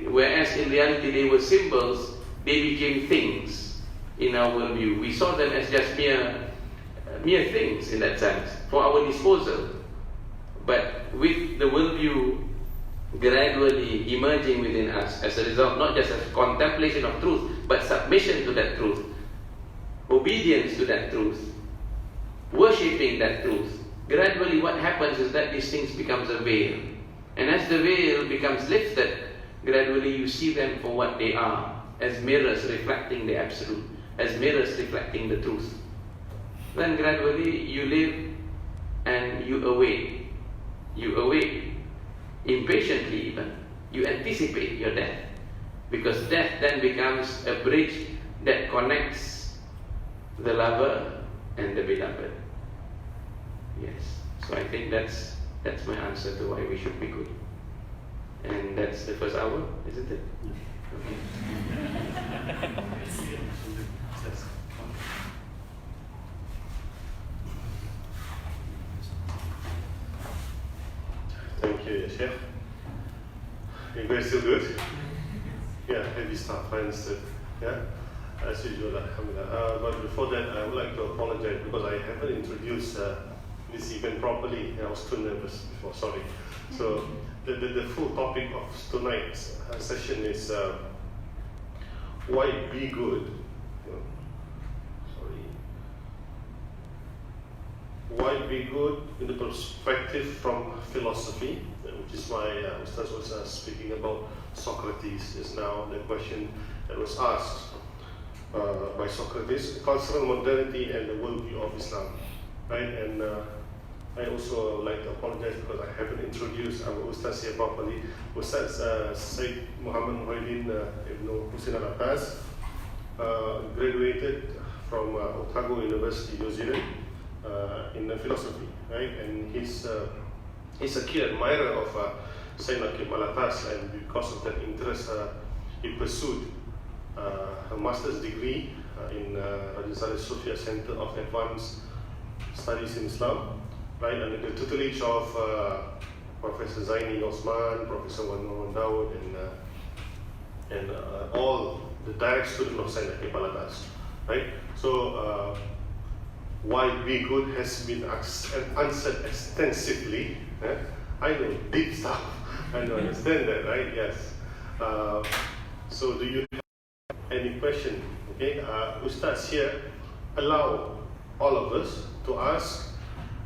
S3: whereas in reality they were symbols, they became things in our worldview. We saw them as just mere things in that sense, for our disposal. But with the worldview gradually emerging within us as a result, not just as contemplation of truth, but submission to that truth, obedience to that truth, worshipping that truth, gradually what happens is that these things becomes a veil. And as the veil becomes lifted, gradually you see them for what they are, as mirrors reflecting the absolute, as mirrors reflecting the truth. Then gradually you live and you await. You await impatiently even. You anticipate your death. Because death then becomes a bridge that connects the lover and the beloved. Yes. So I think that's my answer to why we should be good. And that's the first hour, isn't it? Okay.
S1: Thank you, Sheikh. You guys still good? Yeah, heavy stuff, I understood. Yeah? As usual, alhamdulillah. But before that, I would like to apologize because I haven't introduced this event properly. I was too nervous before, sorry. So, the full topic of tonight's session is why be good. Why be good in the perspective from philosophy, which is why Ustaz was speaking about Socrates just now, the question that was asked by Socrates, cultural modernity and the worldview of Islam. Right? And I also like to apologize because I haven't introduced our Ustaz here properly. Ustaz Syed Muhammad Muhiyuddin Ibn Hussein al-Attas graduated from Otago University, New Zealand, in philosophy, right? And he's a key admirer of Sayyid al-Attas, and because of that interest, he pursued a master's degree in Raja Saleh Sofia Center of Advanced Studies in Islam, right, under the tutelage of Professor Zaini Osman, Professor Wanur Daud, and all the direct students of Sayyid al-Attas, right? So why be good has been answered extensively. I know deep stuff. I don't understand that, right? Yes. So do you have any question? Okay, Ustaz here allow all of us to ask.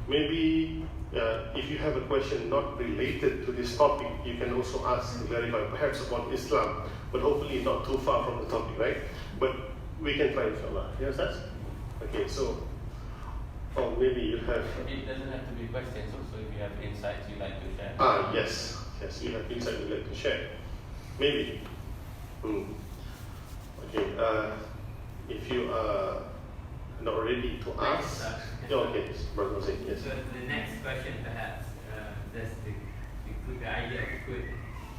S1: Maybe if you have a question not related to this topic, you can also ask to verify, perhaps about Islam, but hopefully not too far from the topic, right? But we can try, inshallah. Yes, Ustaz? Okay, so. Or maybe you have.
S3: It doesn't have to be questions. Also, if you have insights you'd like to share.
S1: Yes, you have insights you'd like to share. Maybe. Okay. If you are not ready to ask. Yeah, okay, brother Hussein, yes.
S4: So the next question perhaps, that's the idea of good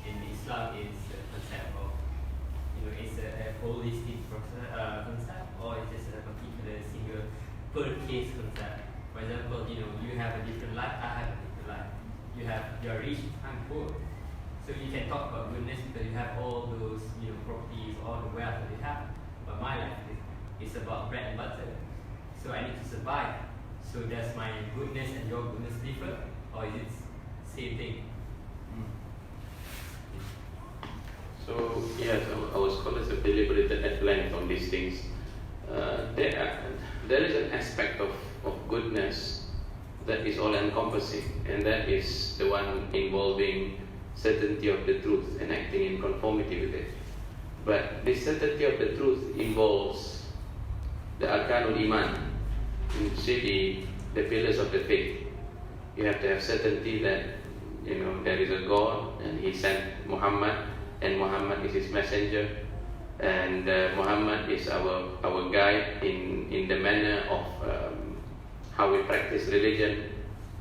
S4: in Islam is a concept of, it's a holistic concept, or it's just a particular single per case concept. For example, you have a different life, I have a different life. You're rich, I'm poor. So you can talk about goodness because you have all those properties, all the wealth that you have. But my life is about bread and butter. So I need to survive. So does my goodness and your goodness differ, or is it same thing?
S3: So yes, our scholars have deliberated at length on these things. There is an aspect of goodness that is all-encompassing, and that is the one involving certainty of the truth and acting in conformity with it. But this certainty of the truth involves the arkanul iman, you see the pillars of the faith. You have to have certainty that there is a God and He sent Muhammad, and Muhammad is His messenger, and Muhammad is our guide in the manner of how we practice religion,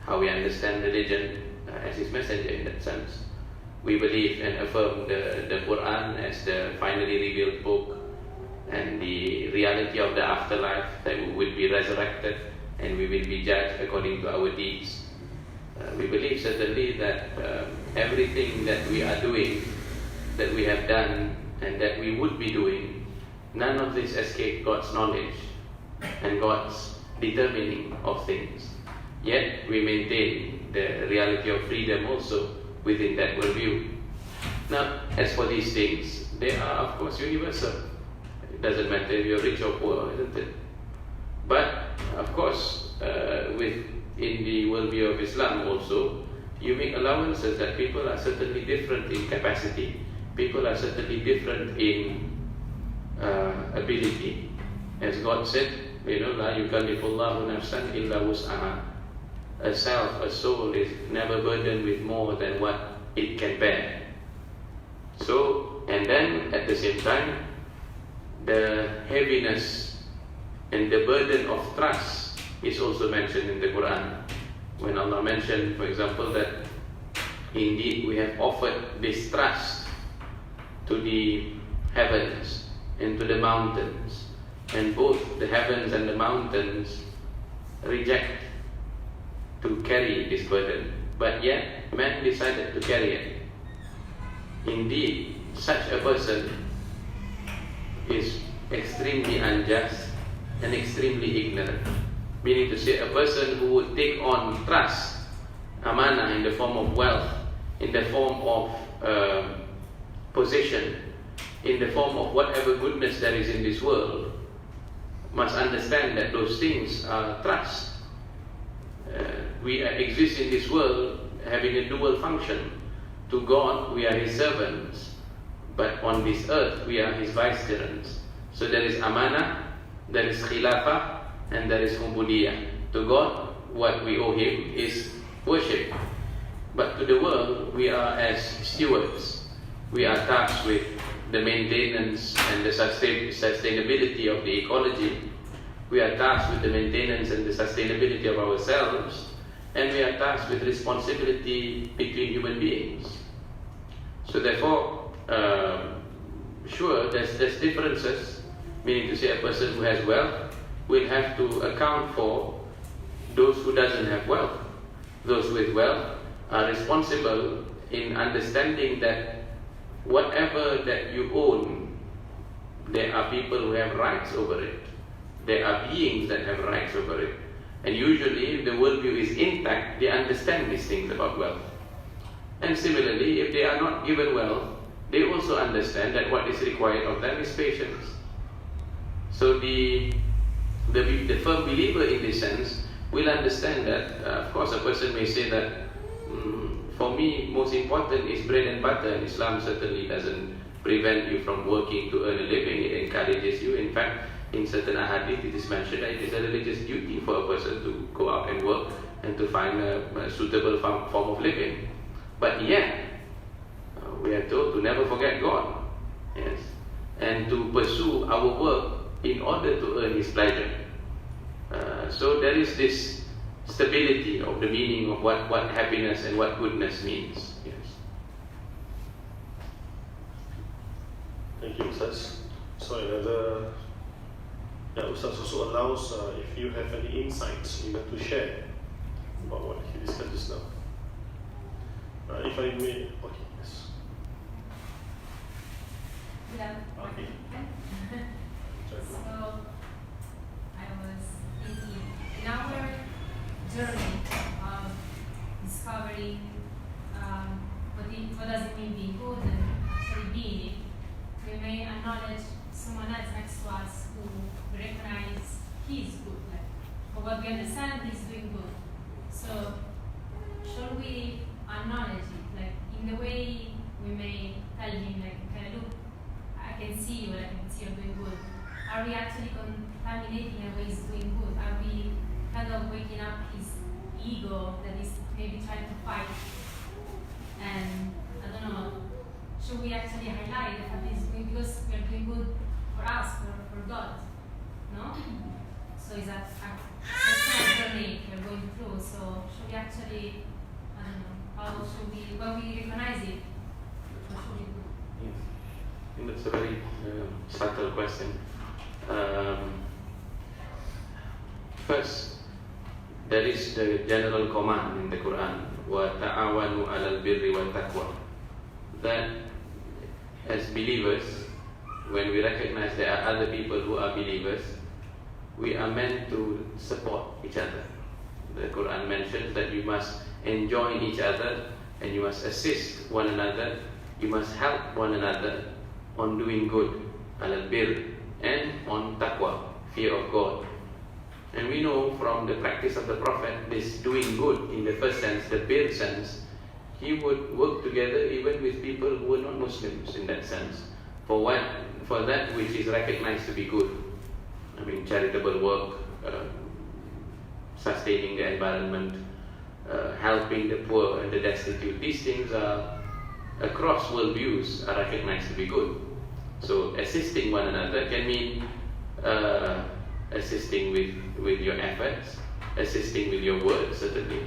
S3: how we understand religion as His messenger in that sense. We believe and affirm the Quran as the finally revealed book, and the reality of the afterlife, that we will be resurrected and we will be judged according to our deeds. We believe certainly that everything that we are doing, that we have done and that we would be doing, none of this escape God's knowledge and God's determining of things. Yet we maintain the reality of freedom also within that worldview. Now, as for these things, they are of course universal. It doesn't matter if you're rich or poor, isn't it? But of course, in the worldview of Islam also, you make allowances that people are certainly different in capacity, people are certainly different in ability. As God said, La yukallifullahu nafsan illa wus'aha. A self, a soul is never burdened with more than what it can bear. So, and then at the same time, the heaviness and the burden of trust is also mentioned in the Quran. When Allah mentioned, for example, that indeed we have offered this trust to the heavens and to the mountains, and both the heavens and the mountains reject to carry this burden, but yet man decided to carry it. Indeed, such a person is extremely unjust and extremely ignorant. Meaning to say, a person who would take on trust, amanah, in the form of wealth, in the form of possession, in the form of whatever goodness there is in this world, must understand that those things are trust. We exist in this world having a dual function. To God, we are His servants, but on this earth, we are His vicegerents. So there is amanah, there is khilafah, and there is ubudiyah. To God, what we owe Him is worship. But to the world, we are as stewards. We are tasked with the maintenance and the sustainability of the ecology. We are tasked with the maintenance and the sustainability of ourselves. And we are tasked with responsibility between human beings. So therefore, sure, there's differences, meaning to say a person who has wealth will have to account for those who doesn't have wealth. Those with wealth are responsible in understanding that whatever that you own, there are people who have rights over it. There are beings that have rights over it. And usually, if the worldview is intact, they understand these things about wealth. And similarly, if they are not given wealth, they also understand that what is required of them is patience. So the firm believer in this sense will understand that, of course, a person may say that, for me, most important is bread and butter, and Islam certainly doesn't prevent you from working to earn a living. It encourages you. In fact, in certain ahadith, it is mentioned that it is a religious duty for a person to go out and work and to find a suitable form of living. But yet, we are told to never forget God, yes, and to pursue our work in order to earn His pleasure. So there is this stability of the meaning of what happiness and what goodness means. Yes.
S1: Thank you, Ustaz. So another, Ustaz also allows if you have any insights you want to share about what he discussed just now. If I may, okay, yes.
S5: Yeah.
S1: Okay.
S5: So I was thinking, in our journey of discovering what does it mean being good and actually being it, we may acknowledge someone else next to us who we recognize he is good, like, for what we understand he's doing good. So should we acknowledge it, like in the way we may tell him, like, okay, look, I can see you, I can see you're doing good. Are we actually contaminating the way he's doing good? Are we kind of waking up his ego that is maybe trying to fight? And I don't know, should we actually highlight the fact he's doing, because we are doing good for us, for God? No? So is that a personal journey we're going through? So should we actually, I don't know, how should we, when we recognize it, what should we do?
S3: Yes. I think that's a very subtle question. First, there is the general command in the Quran, وَتَعَوَنُوا عَلَى الْبِرِّ وَالتَّقْوَى, that as believers, when we recognize there are other people who are believers, we are meant to support each other. The Quran mentions that you must enjoin each other and you must assist one another, you must help one another on doing good, al-bir, and on taqwa, fear of God. And we know from the practice of the Prophet, this doing good in the first sense, the bir sense, he would work together even with people who were not Muslims in that sense, for that which is recognized to be good. I mean, charitable work, sustaining the environment, helping the poor and the destitute. These things are, across worldviews, are recognized to be good. So assisting one another can mean assisting with your efforts, assisting with your words certainly,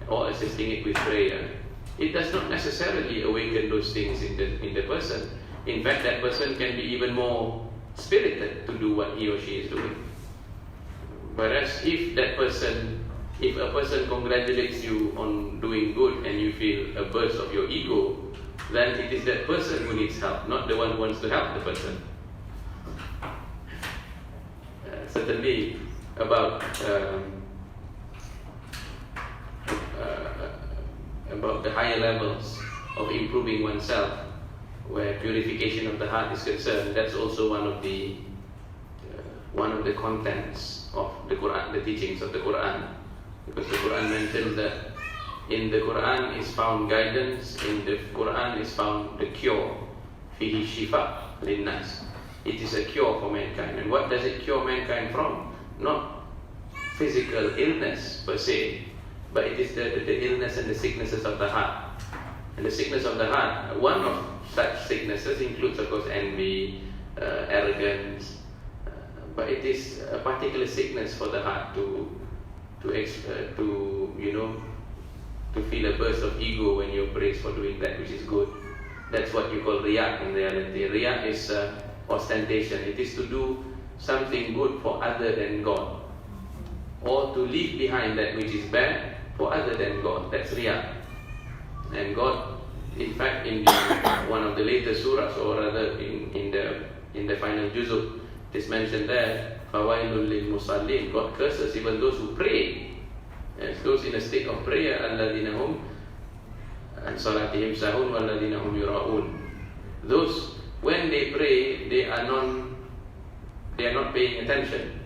S3: or assisting it with prayer. It does not necessarily awaken those things in the person. In fact, that person can be even more spirited to do what he or she is doing. Whereas if a person congratulates you on doing good and you feel a burst of your ego, then it is that person who needs help, not the one who wants to help the person. Certainly about the higher levels of improving oneself, where purification of the heart is concerned, that's also one of the contents of the Quran, the teachings of the Quran, because the Quran mentions that in the Quran is found guidance, in the Quran is found the cure, fihi shifa linnas. It is a cure for mankind. And what does it cure mankind from? Not physical illness per se, but it is the illness and the sicknesses of the heart. And the sickness of the heart, one of such sicknesses includes, of course, envy, arrogance, but it is a particular sickness for the heart to feel a burst of ego when you're praised for doing that which is good. That's what you call riya in reality. Riya is ostentation. It is to do something good for other than God, or to leave behind that which is bad for other than God. That's riya. And God, in fact, in one of the later surahs, or rather in the final juzuk, it is mentioned there, فَوَيْلٌ لِلْمُصَلِّينَ. God curses even those who pray. As those in a state of prayer, الَّذِينَ هُمْ عَنْ صَلَاتِهِمْ سَاهُونَ وَالَّذِينَ هُمْ يُرَاءُونَ. Those, when they pray, they are not paying attention.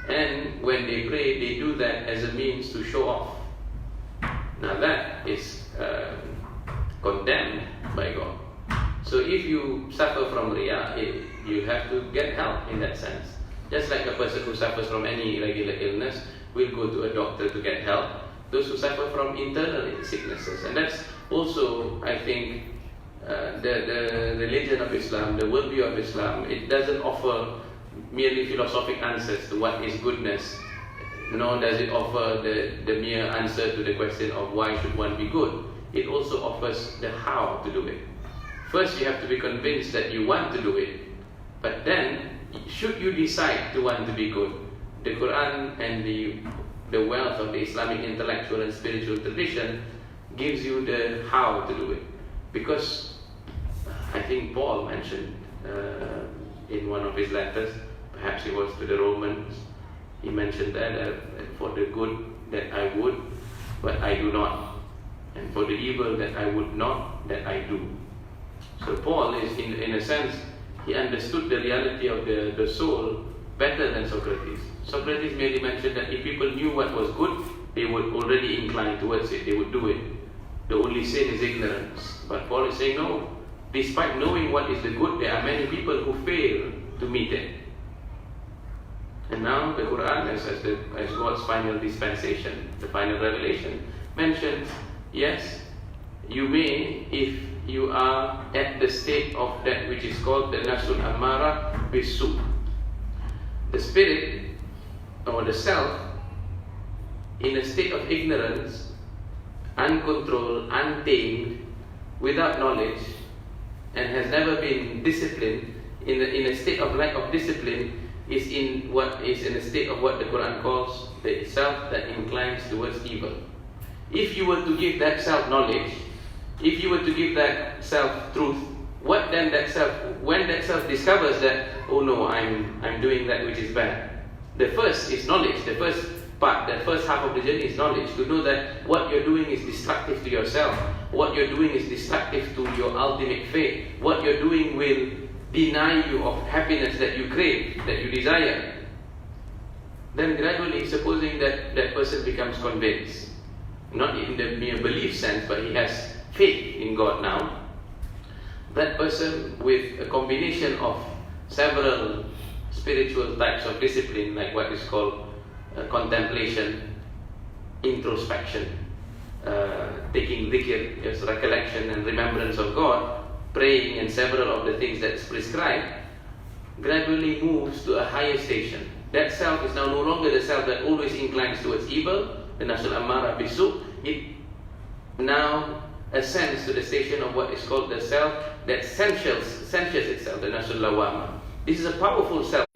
S3: And when they pray, they do that as a means to show off. Now that is condemned by God. So if you suffer from riya, you have to get help in that sense. Just like a person who suffers from any regular illness will go to a doctor to get help. Those who suffer from internal sicknesses, and that's also, I think, the religion of Islam, the worldview of Islam, it doesn't offer merely philosophic answers to what is goodness. nor does it offer the mere answer to the question of why should one be good. It also offers the how to do it. First, you have to be convinced that you want to do it. But then, should you decide to want to be good, the Quran and the wealth of the Islamic intellectual and spiritual tradition gives you the how to do it. Because I think Paul mentioned in one of his letters, perhaps it was to the Romans, he mentioned that for the good that I would, but I do not, and for the evil that I would not, that I do. So Paul is, in a sense, he understood the reality of the soul better than Socrates. Socrates merely mentioned that if people knew what was good, they would already incline towards it, they would do it. The only sin is ignorance. But Paul is saying no, despite knowing what is the good, there are many people who fail to meet it. And now the Quran, as God's final dispensation, the final revelation, mentions, yes, you may, if you are at the state of that which is called the Nafsul Ammara Bisu. The spirit, or the self, in a state of ignorance, uncontrolled, untamed, without knowledge, and has never been disciplined, in a state of lack of discipline, is in a state of what the Quran calls the self that inclines towards evil. If you were to give that self knowledge, if you were to give that self truth, what then that self, when that self discovers that, oh no, I'm doing that which is bad. The first is knowledge. The first part, the first half of the journey is knowledge. To know that what you're doing is destructive to yourself. What you're doing is destructive to your ultimate fate. What you're doing will deny you of happiness that you crave, that you desire. Then gradually, supposing that that person becomes convinced, not in the mere belief sense, but he has faith in God now, that person, with a combination of several spiritual types of discipline, like what is called contemplation, introspection, taking dhikr as recollection and remembrance of God, praying, and several of the things that's prescribed, gradually moves to a higher station. That self is now no longer the self that always inclines towards evil, the Nafsul Ammara Bisu. It now ascends to the station of what is called the self that censures itself, the Nafsul Lawama. This is a powerful self.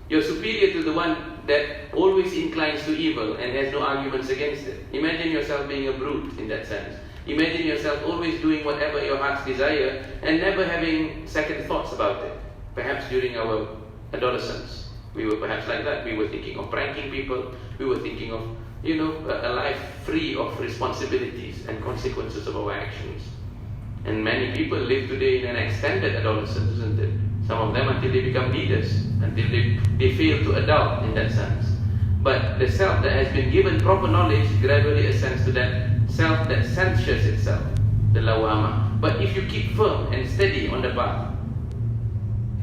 S3: You're superior to the one that always inclines to evil and has no arguments against it. Imagine yourself being a brute in that sense. Imagine yourself always doing whatever your heart's desire and never having second thoughts about it. Perhaps during our adolescence, we were perhaps like that. We were thinking of pranking people. We were thinking of, a life free of responsibilities and consequences of our actions. And many people live today in an extended adolescence, isn't it? Some of them until they become leaders, until they fail to adult in that sense. But the self that has been given proper knowledge gradually ascends to that self that censures itself, the lawama. But if you keep firm and steady on the path,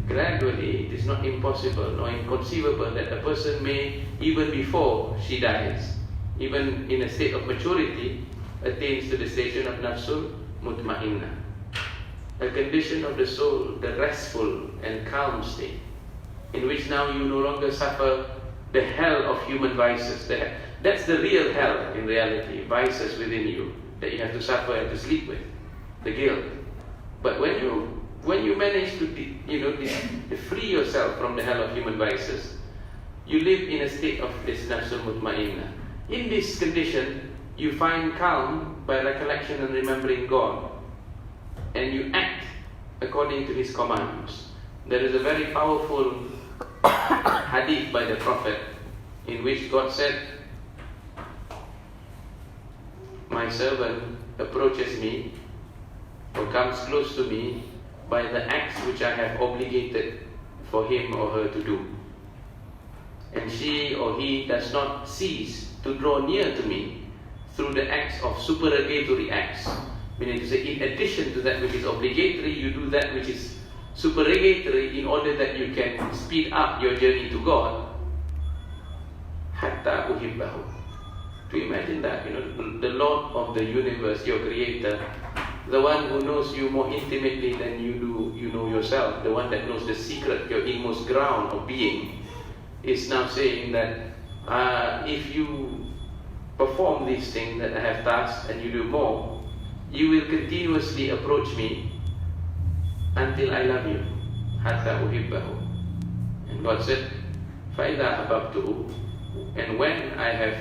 S3: gradually it is not impossible nor inconceivable that a person may, even before she dies, even in a state of maturity, attains to the station of nafsul mutmainnah, a condition of the soul, the restful and calm state, in which now you no longer suffer the hell of human vices. That's the real hell in reality, vices within you that you have to suffer and to sleep with, the guilt. But when you manage to free yourself from the hell of human vices, you live in a state of this nafsul mutmainnah. In this condition, you find calm by recollection and remembering God, and you act according to His commands. There is a very powerful hadith by the Prophet in which God said, my servant approaches me or comes close to me by the acts which I have obligated for him or her to do. And she or he does not cease to draw near to me through the acts of supererogatory acts. Meaning to say, in addition to that which is obligatory, you do that which is supererogatory in order that you can speed up your journey to God. Hatta uhibbahu. To imagine that, the Lord of the universe, your Creator, the one who knows you more intimately than you know yourself, the one that knows the secret, your inmost ground of being, is now saying that if you perform these things that I have tasked and you do more, you will continuously approach me until I love you. Hatta uhibbahu. And God said, فَإِذَا أَحْبَبْتُهُ. And when I have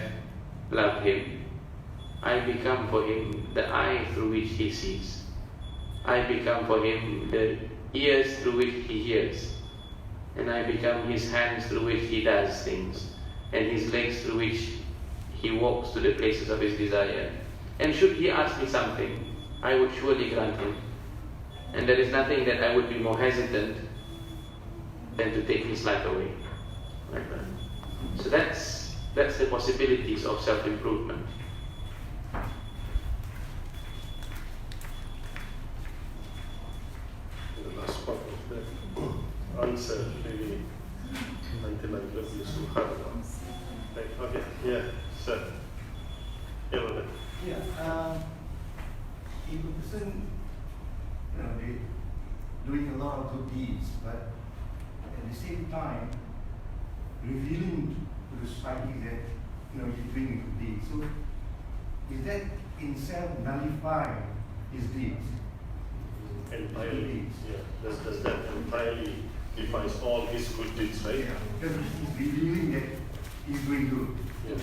S3: loved him, I become for him the eye through which he sees. I become for him the ears through which he hears. And I become his hands through which he does things, and his legs through which he walks to the places of his desire. And should he ask me something, I would surely grant him. And there is nothing that I would be more hesitant than to take his life away. Right? So that's the possibilities of self-improvement.
S1: The last part of that answer, maybe until I love you, subhanAllah. Okay, yeah, sir. Yeah, brother.
S6: Yeah, if a person, they doing a lot of good deeds, but at the same time revealing to the society that he's doing a good deed. So is that in itself nullify his deeds?
S1: Entirely, yeah. Does that entirely defines all his good deeds, right?
S6: Yeah, because he's revealing that he's doing good.
S1: Yeah.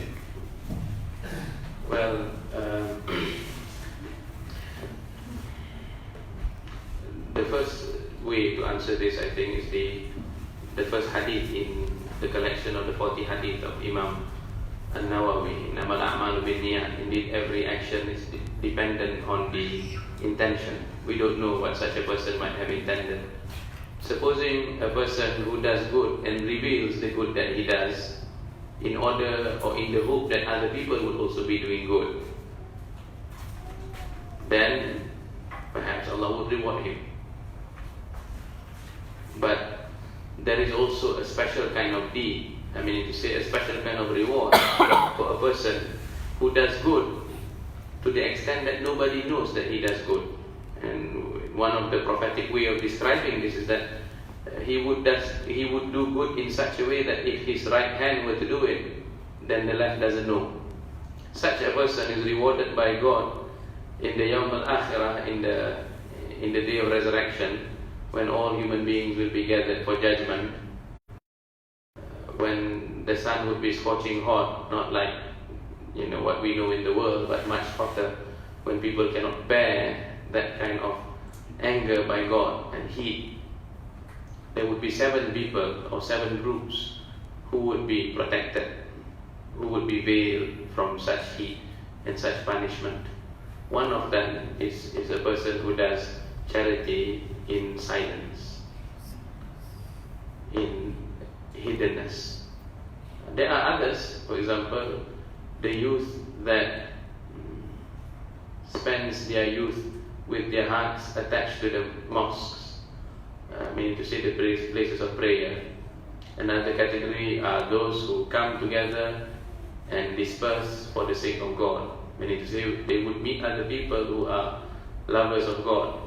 S3: Well, the first way to answer this, I think, is the first hadith in the collection of the 40 hadith of Imam An-Nawawi. Innamal a'malu binniyat. Indeed, every action is dependent on the intention. We don't know what such a person might have intended. Supposing a person who does good and reveals the good that he does in order or in the hope that other people will also be doing good, then perhaps Allah would reward him. But there is also a special kind of deed, to say a special kind of reward for a person who does good to the extent that nobody knows that he does good. And one of the prophetic way of describing this is that he would do good in such a way that if his right hand were to do it, then the left doesn't know. Such a person is rewarded by God in the Yawm al-Akhirah, in the day of resurrection, when all human beings will be gathered for judgment, when the sun would be scorching hot, not like what we know in the world, but much hotter, when people cannot bear that kind of anger by God and heat. There would be 7 people or 7 groups who would be protected, who would be veiled from such heat and such punishment. One of them is a person who does charity in silence, in hiddenness. There are others, for example, the youth that spends their youth with their hearts attached to the mosques, meaning to say the places of prayer. Another category are those who come together and disperse for the sake of God, meaning to say they would meet other people who are lovers of God,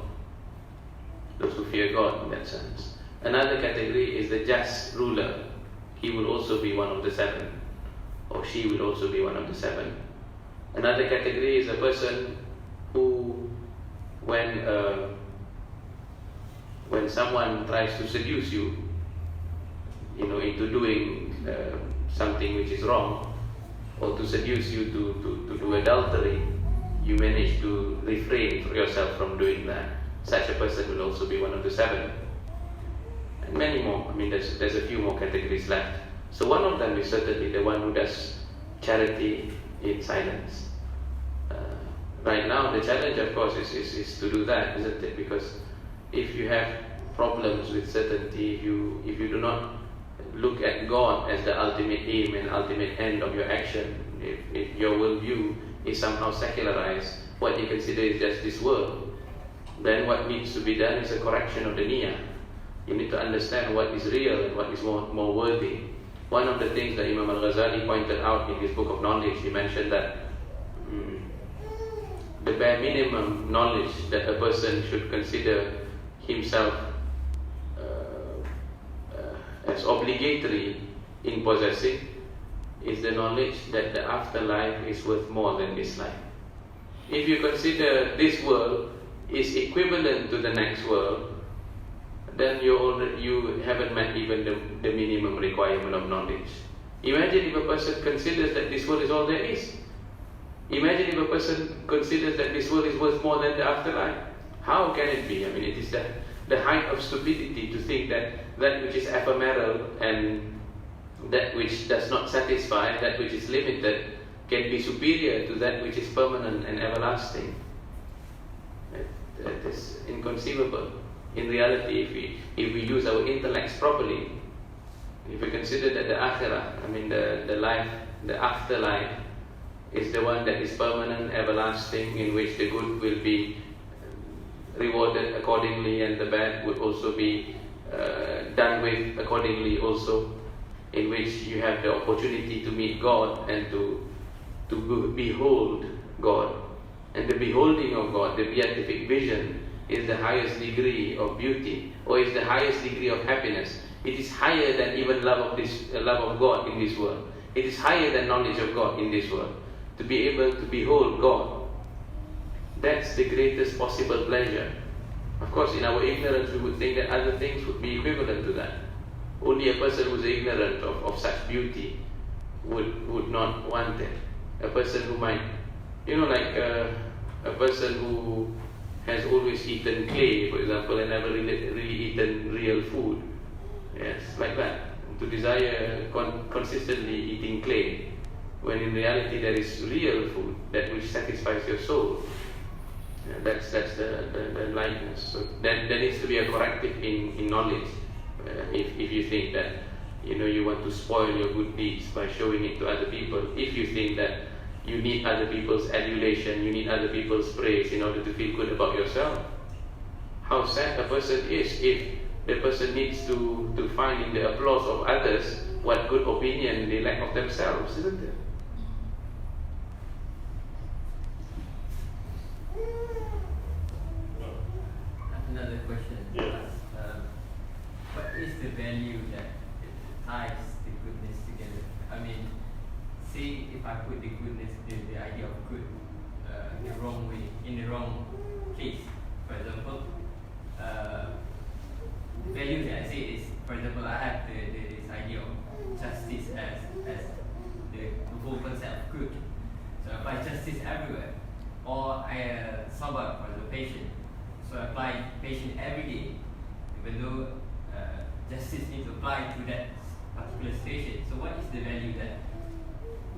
S3: those who fear God in that sense. Another category is the just ruler. He will also be one of the 7, or she will also be one of the 7. Another category is a person who, when someone tries to seduce you, into doing something which is wrong, or to seduce you to do adultery, you manage to refrain yourself from doing that. Such a person will also be one of the 7. And many more. There's a few more categories left. So one of them is certainly the one who does charity in silence. Right now, the challenge, of course, is to do that, isn't it? Because if you have problems with certainty, if you do not look at God as the ultimate aim and ultimate end of your action, if your worldview is somehow secularized, what you consider is just this world, then what needs to be done is a correction of the niyyah. You need to understand what is real and what is more worthy. One of the things that Imam al-Ghazali pointed out in his book of knowledge, he mentioned that the bare minimum knowledge that a person should consider himself as obligatory in possessing is the knowledge that the afterlife is worth more than this life. If you consider this world is equivalent to the next world, then you haven't met even the minimum requirement of knowledge. Imagine if a person considers that this world is all there is. Imagine if a person considers that this world is worth more than the afterlife. How can it be? I mean, it is the height of stupidity to think that that which is ephemeral and that which does not satisfy, that which is limited, can be superior to that which is permanent and everlasting. That is inconceivable. In reality, if we use our intellects properly, if we consider that the akhirah, I mean the life, the afterlife, is the one that is permanent, everlasting, in which the good will be rewarded accordingly and the bad would also be done with accordingly also, in which you have the opportunity to meet God and to behold God. And the beholding of God, the beatific vision, is the highest degree of beauty, or is the highest degree of happiness. It is higher than even love of God in this world. It is higher than knowledge of God in this world. To be able to behold God, that's the greatest possible pleasure. Of course, in our ignorance, we would think that other things would be equivalent to that. Only a person who is ignorant of such beauty would not want it. A person who might, like a person who has always eaten clay, for example, and never really eaten real food. Yes, like that. To desire consistently eating clay, when in reality there is real food, that which satisfies your soul. That's the likeness. So there needs to be a corrective in knowledge. If you think that you want to spoil your good deeds by showing it to other people, if you think that you need other people's adulation, you need other people's praise in order to feel good about yourself, how sad a person is if the person needs to find in the applause of others what good opinion they lack of themselves, isn't it?
S4: Another question.
S1: Yeah.
S4: What is the value that ties the goodness together? I mean, say if I put the goodness, the idea of good, the wrong way, in the wrong place. For example, the value that I say is, for example, I have this idea of justice as the whole concept of good. So I apply justice everywhere. Or I sabar for the patient. So I apply patient every day, even though justice needs to apply to that particular situation. So what is the value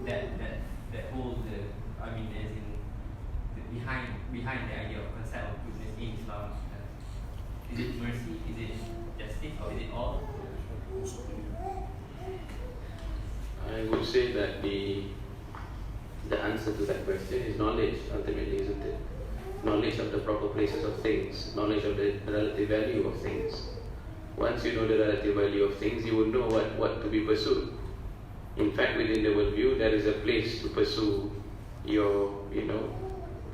S4: that holds as in behind the idea of concept of goodness in Islam? Is it mercy? Is it justice? Or is it all?
S3: I would say that the answer to that question is knowledge, ultimately, isn't it? Knowledge of the proper places of things, knowledge of the relative value of things. Once you know the relative value of things, you will know what to be pursued. In fact, within the worldview, there is a place to pursue your,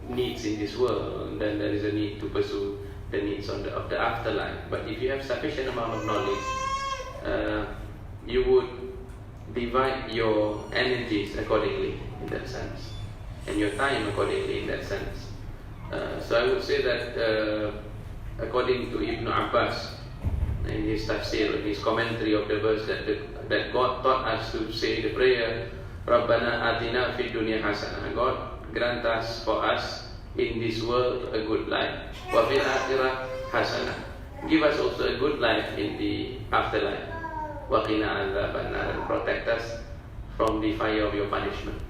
S3: needs in this world, and then there is a need to pursue the needs of the afterlife. But if you have sufficient amount of knowledge, you would divide your energies accordingly in that sense, and your time accordingly in that sense. So I would say that according to Ibn Abbas, in his tafsir, in his commentary of the verse, that God taught us to say the prayer, Rabbana atina fid dunya hasanah. God grant us for us in this world a good life. Wa fil akhirah hasanah. Give us also a good life in the afterlife. Wa qina adzaban nar, and protect us from the fire of your punishment.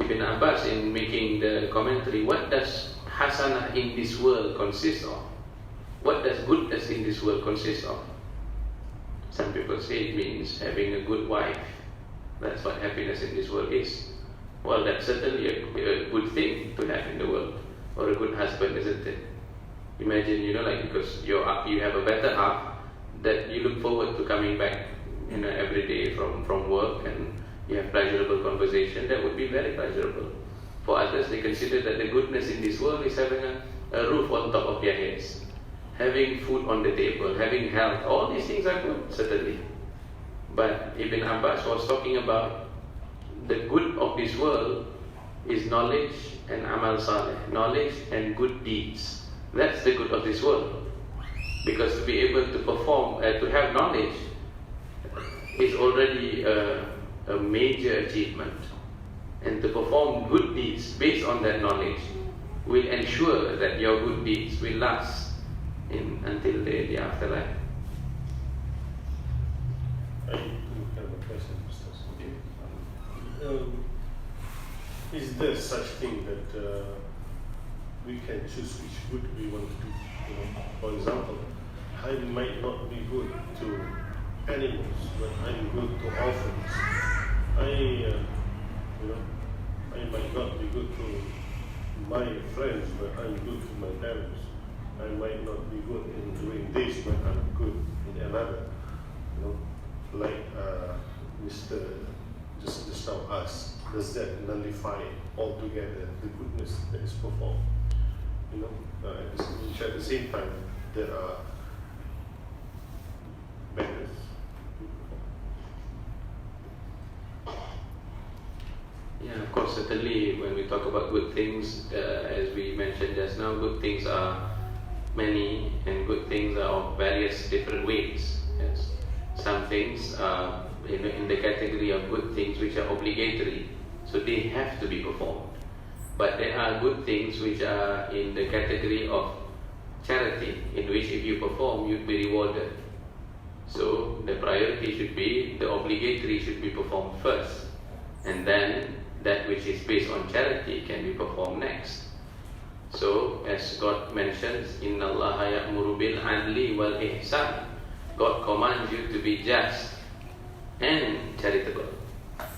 S3: Ibn Abbas, in making the commentary, what does hasanah in this world consist of? What does goodness in this world consist of? Some people say it means having a good wife. That's what happiness in this world is. Well, that's certainly a good thing to have in the world, or a good husband, isn't it? Imagine, because you have a better half that you look forward to coming back, every day from work, and you have pleasurable conversation. That would be very pleasurable. For others, they consider that the goodness in this world is having a roof on top of their heads, having food on the table, having health. All these things are good, certainly. But Ibn Abbas was talking about the good of this world is knowledge and amal saleh, knowledge and good deeds. That's the good of this world. Because to be able to perform, to have knowledge is already a major achievement. And to perform good deeds based on that knowledge will ensure that your good deeds will last until the afterlife.
S1: I have a question, Mr. Is there such thing that we can choose which good we want to do? For example, I might not be good to animals, but I'm good to orphans. I might not be good to my friends, but I'm good to my parents. I might not be good in doing this, but I'm good in another. Like Mr. just now asked, does that nullify altogether the goodness that is performed? At the same time, there are beggars.
S3: Yeah, of course, certainly when we talk about good things, as we mentioned just now, good things are many and good things are of various different ways. Yes. Some things are in the category of good things which are obligatory, so they have to be performed. But there are good things which are in the category of charity, in which if you perform, you'd be rewarded. So the priority should be, the obligatory should be performed first, and then that which is based on charity can be performed next. So as God mentions, Inna Allaha ya'muru bil adli wal ihsan. God commands you to be just and charitable.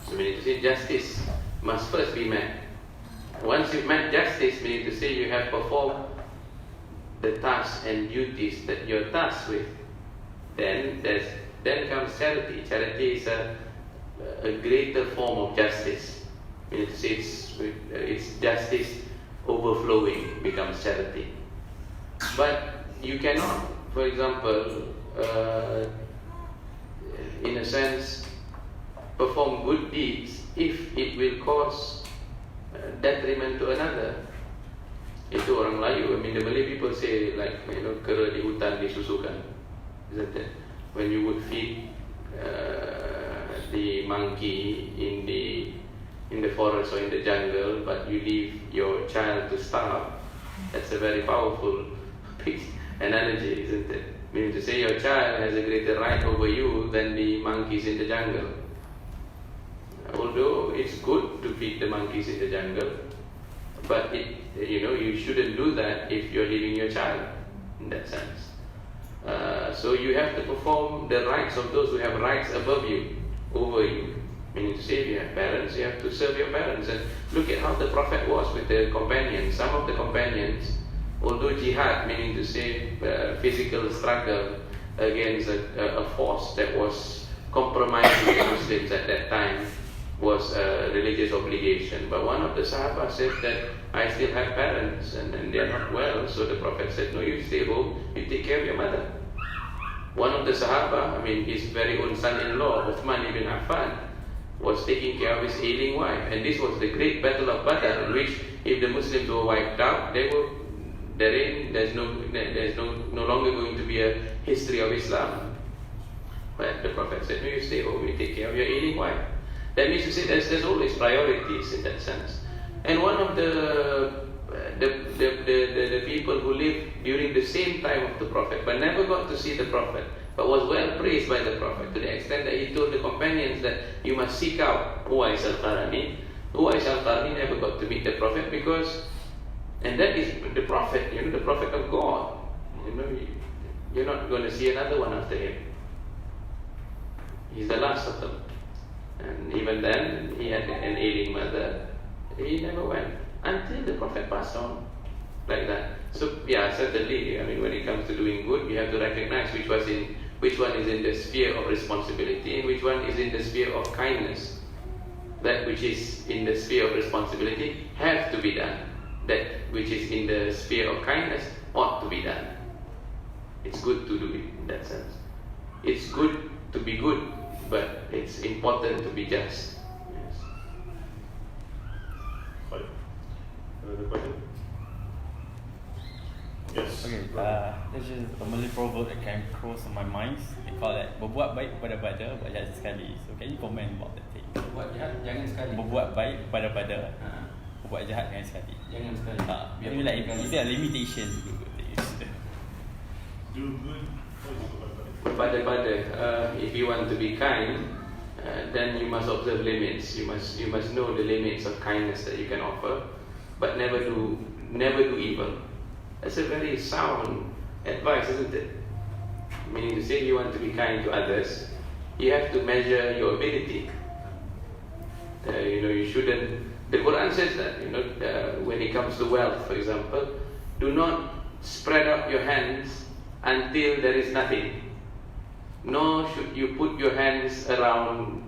S3: So meaning to say justice must first be met. Once you've met justice, meaning to say you have performed the tasks and duties that you're tasked with, then comes charity. Charity is a greater form of justice. Meaning to say it's justice overflowing becomes charity. But you cannot, for example, in a sense, perform good deeds if it will cause detriment to another. Itu orang Melayu. I mean, the Malay people say like, kera di hutan disusukan, isn't it? When you would feed the monkey in the forest or in the jungle, but you leave your child to starve. That's a very powerful analogy, isn't it? Meaning to say your child has a greater right over you than the monkeys in the jungle. Although it's good to feed the monkeys in the jungle, but you shouldn't do that if you're leaving your child, in that sense. So you have to perform the rights of those who have rights above you, over you. Meaning to say, if you have parents, you have to serve your parents. And look at how the Prophet was with the companions. Some of the companions, although jihad, meaning to say physical struggle against a force that was compromising the Muslims at that time, was a religious obligation. But one of the Sahaba said that I still have parents and they are not well. So the Prophet said, no, you stay home, you take care of your mother. One of the Sahaba, his very own son-in-law, Uthman ibn Affan, was taking care of his ailing wife. And this was the great battle of Badr, in which if the Muslims were wiped out, there's no longer going to be a history of Islam. But the Prophet said, no, you stay home, you take care of your ailing wife. That means to say there's always priorities in that sense. And one of the people who lived during the same time of the Prophet, but never got to see the Prophet, but was well praised by the Prophet, to the extent that he told the companions that you must seek out Uwais al-Qarni. Uwais al-Qarni never got to meet the Prophet because, and that is the Prophet, the Prophet of God. You're not going to see another one after him. He's the last of them. And even then, he had an ailing mother. He never went until the Prophet passed on, like that. So yeah, certainly, when it comes to doing good, you have to recognize which one is in the sphere of responsibility and which one is in the sphere of kindness. That which is in the sphere of responsibility have to be done. That which is in the sphere of kindness ought to be done. It's good to do it in that sense. It's good to be good. but it's important to be just. Yes.
S1: Fine. Another question? Yes.
S7: Okay, there's just a Malay proverb that came across on my mind. They call it berbuat baik pada-pada, buat jahat sekali. So can you comment about that thing?
S3: Buat jahat jangan sekali.
S7: Berbuat baik pada-pada, berbuat jahat jangan sekali.
S3: Jangan sekali.
S7: Maybe like is there a limitation to this?
S1: Do good.
S3: Pada-pada, if you want to be kind, then you must observe limits. You must know the limits of kindness that you can offer, but never do evil. That's a very sound advice, isn't it? Meaning to say, you want to be kind to others, you have to measure your ability. You shouldn't. The Quran says that when it comes to wealth, for example, do not spread out your hands until there is nothing. Nor should you put your hands around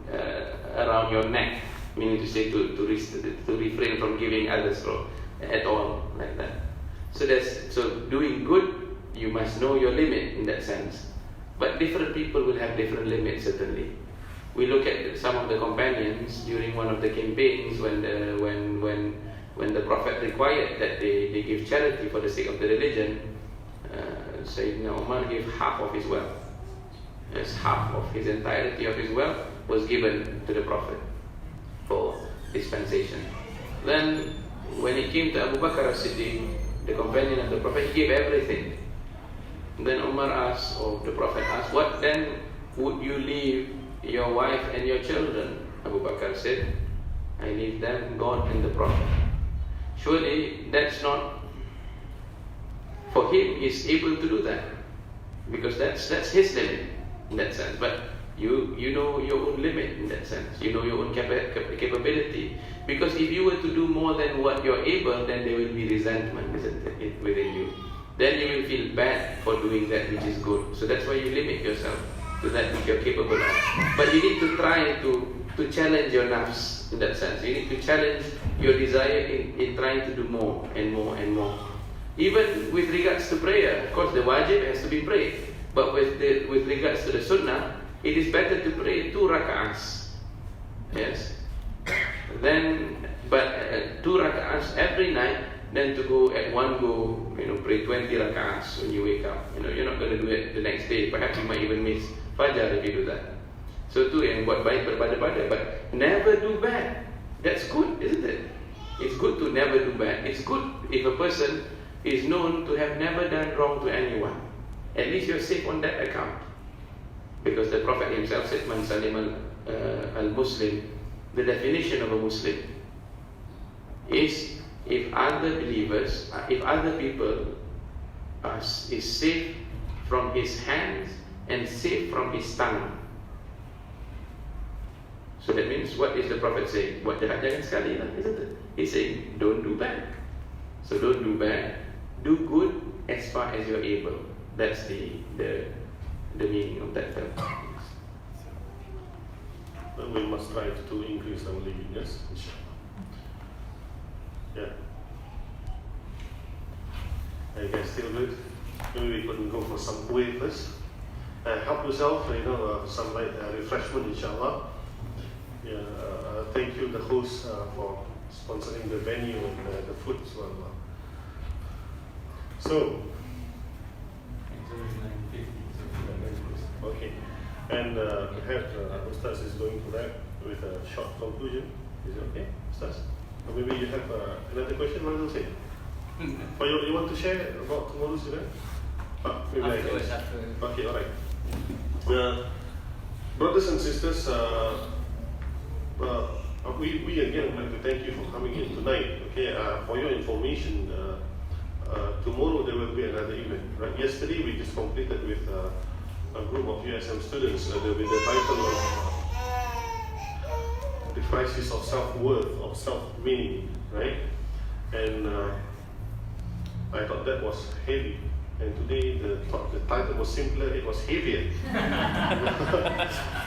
S3: your neck, meaning to say to refrain from giving others at all, like that. So doing good, you must know your limit in that sense. But different people will have different limits, certainly. We look at some of the companions during one of the campaigns when the Prophet required that they give charity for the sake of the religion. Sayyidina Umar gave half of his wealth. Yes, half of his entirety of his wealth was given to the Prophet for dispensation. Then when it came to Abu Bakr as-Siddiq, the companion of the Prophet, he gave everything. Then Umar asked, or the Prophet asked, what then would you leave your wife and your children? Abu Bakr said, I leave them God and the Prophet. Surely that's not, for him, he's able to do that, because that's his limit in that sense. But you know your own limit in that sense. You know your own capability. Because if you were to do more than what you're able, then there will be resentment, isn't it, within you. Then you will feel bad for doing that which is good. So that's why you limit yourself to that which you're capable of. But you need to try to challenge your nafs in that sense. You need to challenge your desire in trying to do more and more and more. Even with regards to prayer, of course the wajib has to be prayed. But with regards to the sunnah, it is better to pray 2 rak'ahs. Yes. Then, but 2 rak'ahs every night, than to go at one go, pray 20 rak'ahs when you wake up. You're not going to do it the next day. Perhaps you might even miss Fajr if you do that. So tu yang buat baik berpada-pada, but never do bad. That's good, isn't it? It's good to never do bad. It's good if a person is known to have never done wrong to anyone. At least you're safe on that account. Because the Prophet himself said, Man salim al-Muslim, the definition of a Muslim is if other believers, if other people is safe from his hands and safe from his tongue. So that means, what is the Prophet saying? Buat jahat jangan sekali lah, isn't it? He's saying, don't do bad. So don't do bad. Do good as far as you're able. That's the meaning of that term.
S1: Then we must try to increase our living, yes? Yeah. I guess still good. Maybe we can go for some kuih first. Help yourself, some light refreshment, inshallah. Yeah. Thank you, the host, for sponsoring the venue and the food as well. So. Okay. And perhaps Ustaz is going to wrap with a short conclusion. Is it okay, Ustaz? Or maybe you have another question, what will say? Or you want to share about tomorrow's event? Maybe I can. Okay, alright. Brothers and sisters, we again would like to thank you for coming in tonight. Okay, for your information, tomorrow there will be another event. Right? Yesterday we just completed with a group of USM students with the title of The Crisis of Self-Worth, of Self-Meaning, right? And I thought that was heavy. And today the title was simpler, it was heavier.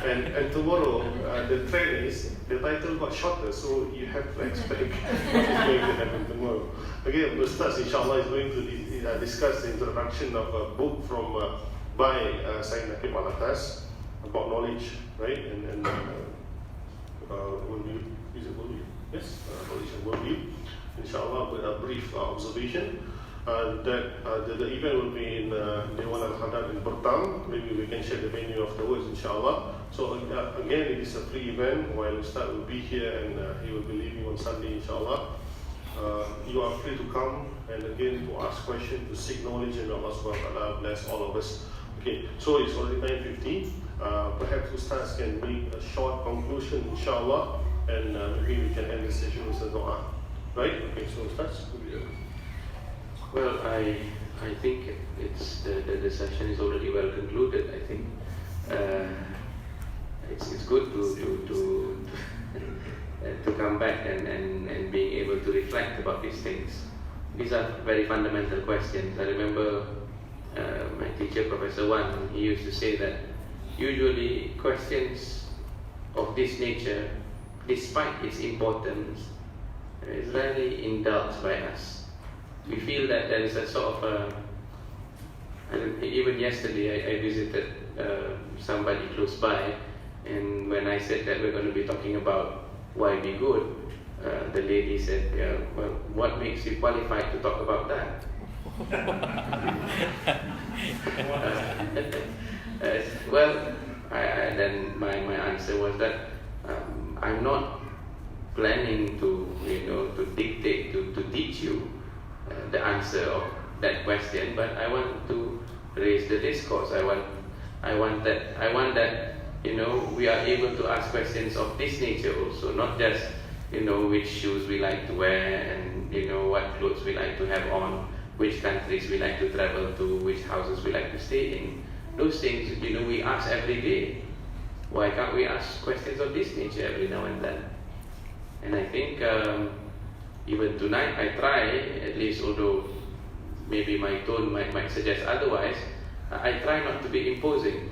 S1: and tomorrow the trend is, the title got shorter, so you have to expect what is going to happen tomorrow. Again, Ustaz inshallah is going to discuss the introduction of a book by Sayyid Nakib al-Attas, about knowledge, right? And worldview. Is it worldview? Yes, knowledge and worldview. Inshallah, with a brief observation. The event will be in Dewan Al-Haddad in Pertang. Maybe we can share the venue afterwards, inshallah. So again, it is a free event. While Ustaz will be here and he will be leaving on Sunday, inshallah. You are free to come and again to ask questions, to seek knowledge, and Allah subhanahu wa ta'ala bless all of us. Okay, so it's already 9:50. Perhaps Ustaz can make a short conclusion, inshallah, and maybe we can end the session with a dua. Right? Okay, so Ustaz.
S3: Well, I think it's the session is already well concluded. I think it's good to come back and being able to reflect about these things. These are very fundamental questions. I remember my teacher, Professor Wan, he used to say that usually questions of this nature, despite its importance, is rarely indulged by us. We feel that there is a sort of even yesterday I visited somebody close by, and when I said that we're going to be talking about why be good, the lady said, well, what makes you qualified to talk about that? Then my answer was that I'm not planning to dictate, to teach you the answer of that question, but I want to raise the discourse. I want that we are able to ask questions of this nature also, not just which shoes we like to wear and what clothes we like to have on, which countries we like to travel to, which houses we like to stay in. Those things we ask every day. Why can't we ask questions of this nature every now and then? And I think even tonight I try, at least, although maybe my tone might suggest otherwise, I try not to be imposing.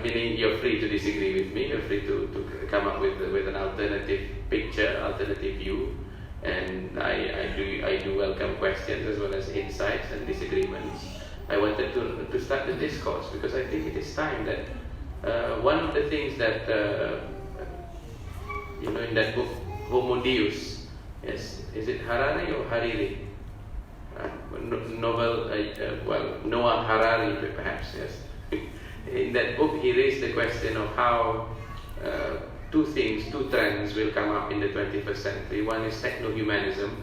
S3: Meaning you're free to disagree with me, you're free to come up with an alternative picture, alternative view, and I do welcome questions as well as insights and disagreements. I wanted to start the discourse because I think it is time that one of the things that in that book Homo Deus, yes, is it Harari or Hariri? Noah Harari perhaps, yes. In that book he raised the question of how two trends will come up in the 21st century. One is techno-humanism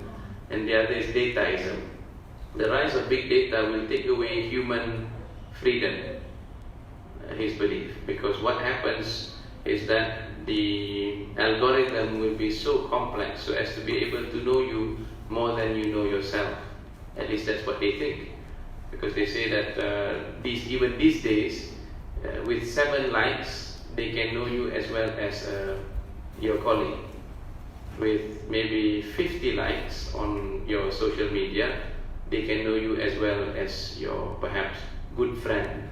S3: and the other is dataism. The rise of big data will take away human freedom, his belief, because what happens is that the algorithm will be so complex so as to be able to know you more than you know yourself. At least that's what they think, because they say that even these days, with 7 likes, they can know you as well as your colleague. With maybe 50 likes on your social media, they can know you as well as your perhaps good friend.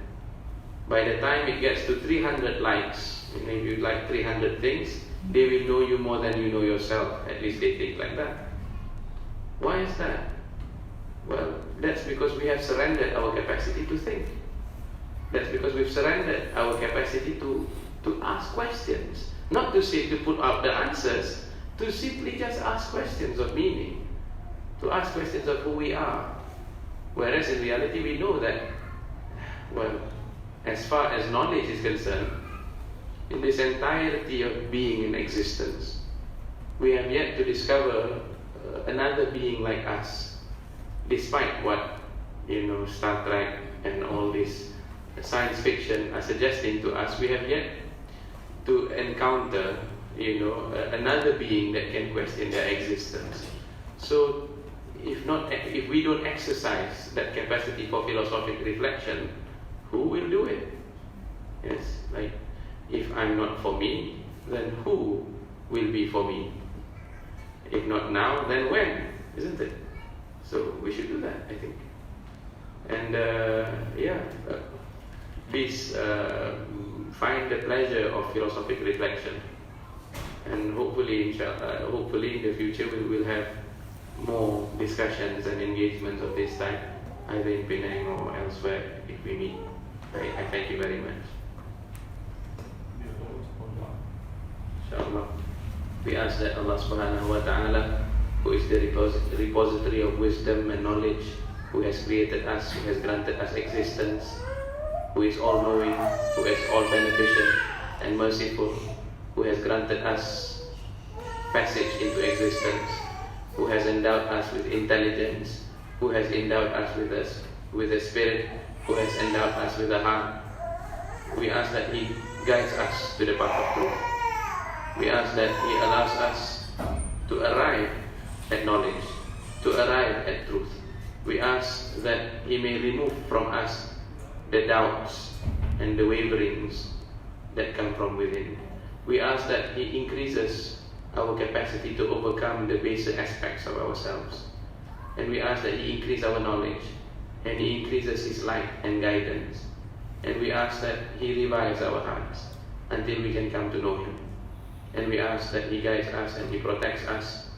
S3: By the time it gets to 300 likes, if you like 300 things, they will know you more than you know yourself. At least they think like that. Why is that? Well, that's because we have surrendered our capacity to think. That's because we've surrendered our capacity to ask questions. Not to say to put out the answers, to simply just ask questions of meaning, to ask questions of who we are. Whereas in reality we know that, well, as far as knowledge is concerned, in this entirety of being in existence, we have yet to discover another being like us. Despite what Star Trek and all this science fiction are suggesting to us, we have yet to encounter another being that can question their existence. So if we don't exercise that capacity for philosophic reflection, who will do it? Yes, like if I'm not for me, then who will be for me? If not now, then when? Isn't it? So we should do that, I think. And please find the pleasure of philosophic reflection. And hopefully, hopefully in the future we will have more discussions and engagements of this type, either in Penang or elsewhere if we meet. I thank you very much. Inshallah. We ask that Allah subhanahu wa ta'ala, who is the repository of wisdom and knowledge, who has created us, who has granted us existence, who is all-knowing, who is all-beneficent and merciful, who has granted us passage into existence, who has endowed us with intelligence, who has endowed us with a spirit, who has endowed us with a heart. We ask that He guides us to the path of truth. We ask that He allows us to arrive at knowledge, to arrive at truth. We ask that He may remove from us the doubts and the waverings that come from within. We ask that He increases our capacity to overcome the baser aspects of ourselves. And we ask that He increase our knowledge, and He increases His light and guidance. And we ask that He revives our hearts until we can come to know Him. And we ask that He guides us and He protects us,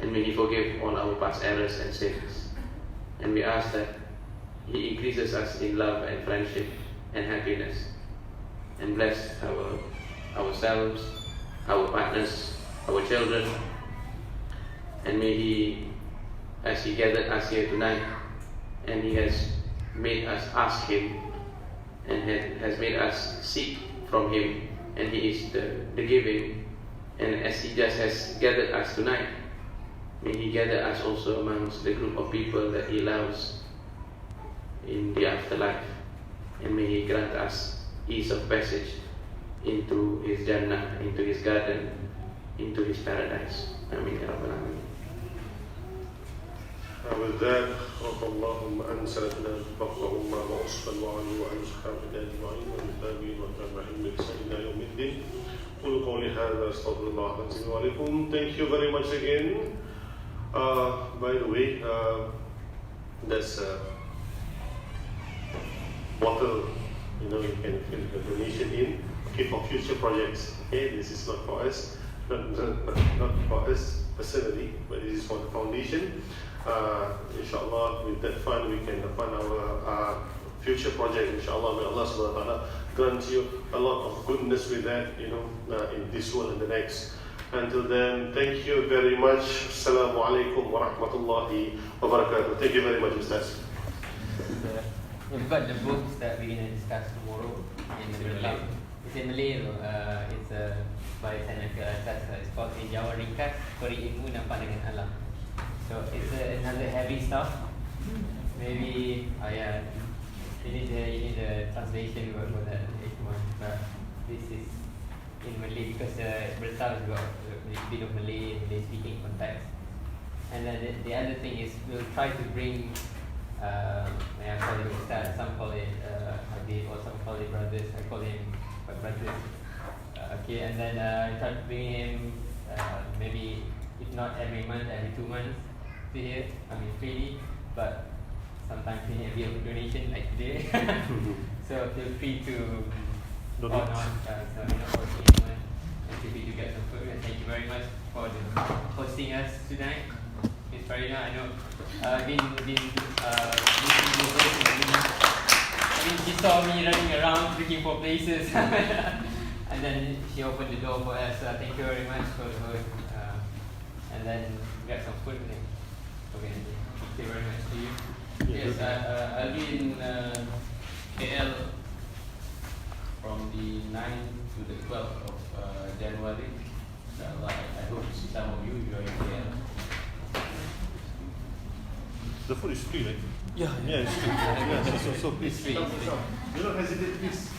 S3: and may He forgive all our past errors and sins. And we ask that He increases us in love and friendship and happiness, and bless ourselves, our partners, our children. And may He, as He gathered us here tonight, and He has made us ask Him, and has made us seek from Him, and He is the giving. And as He just has gathered us tonight, may He gather us also amongst the group of people that He loves in the afterlife, and may He grant us ease of passage into His Jannah, into His garden, into His paradise. Amin ya Rabbal Alamin.
S1: With that, اللهم أنزلنا بفضل ما وصفا وعلي وعلى صحابة أجمعين والتابعين والتابعين بإحسان إلى يوم الدين. قولوا قولي هذا أستغفر الله العظيم وعليكم. Thank you very much again. By the way, there's a bottle, you can fill the donation in. Okay, for future projects. Okay, this is not for us, not for us personally, but this is for the foundation. Inshallah, with that fund we can fund our future project. Inshallah, may Allah subhanahu wa ta'ala grant you a lot of goodness with that, in this world and the next. Until then, thank you very much. Assalamu alaikum wa rahmatullahi wa barakatuh. Thank you very much, Ustaz.
S4: We've got the books that we're going to discuss tomorrow in Malay. It's in Malay, it's by al-Attas. It's called In Jawa Ringkas, Peri Ilmu Nampak Dengan Alam. So it's another heavy stuff. Maybe, you need the translation for that one. But this is in Malay because Brazil has got a bit of Malay speaking context. And then the other thing is we'll try to bring, I call it Ustaz, some call it Habib, or some call it brothers. I call him my brothers. Okay, and then try to bring him maybe, if not every month, every 2 months to here. I mean freely, but sometimes we need a bit of donation like today. So feel free to on, so for anyone, and feel free to get some food. And thank you very much for hosting us tonight. Miss Farina, I know she saw me running around looking for places. And then she opened the door for us. Thank you very much for the food. And then get some food. Okay, thank you very much to you. Yes, I'll be in KL from the 9th to the 12th of January. I hope to see some of you join KL.
S1: The food is free, right?
S7: Yeah,
S1: it's free. Yeah, so please.
S4: It's free.
S1: Do not hesitate, please.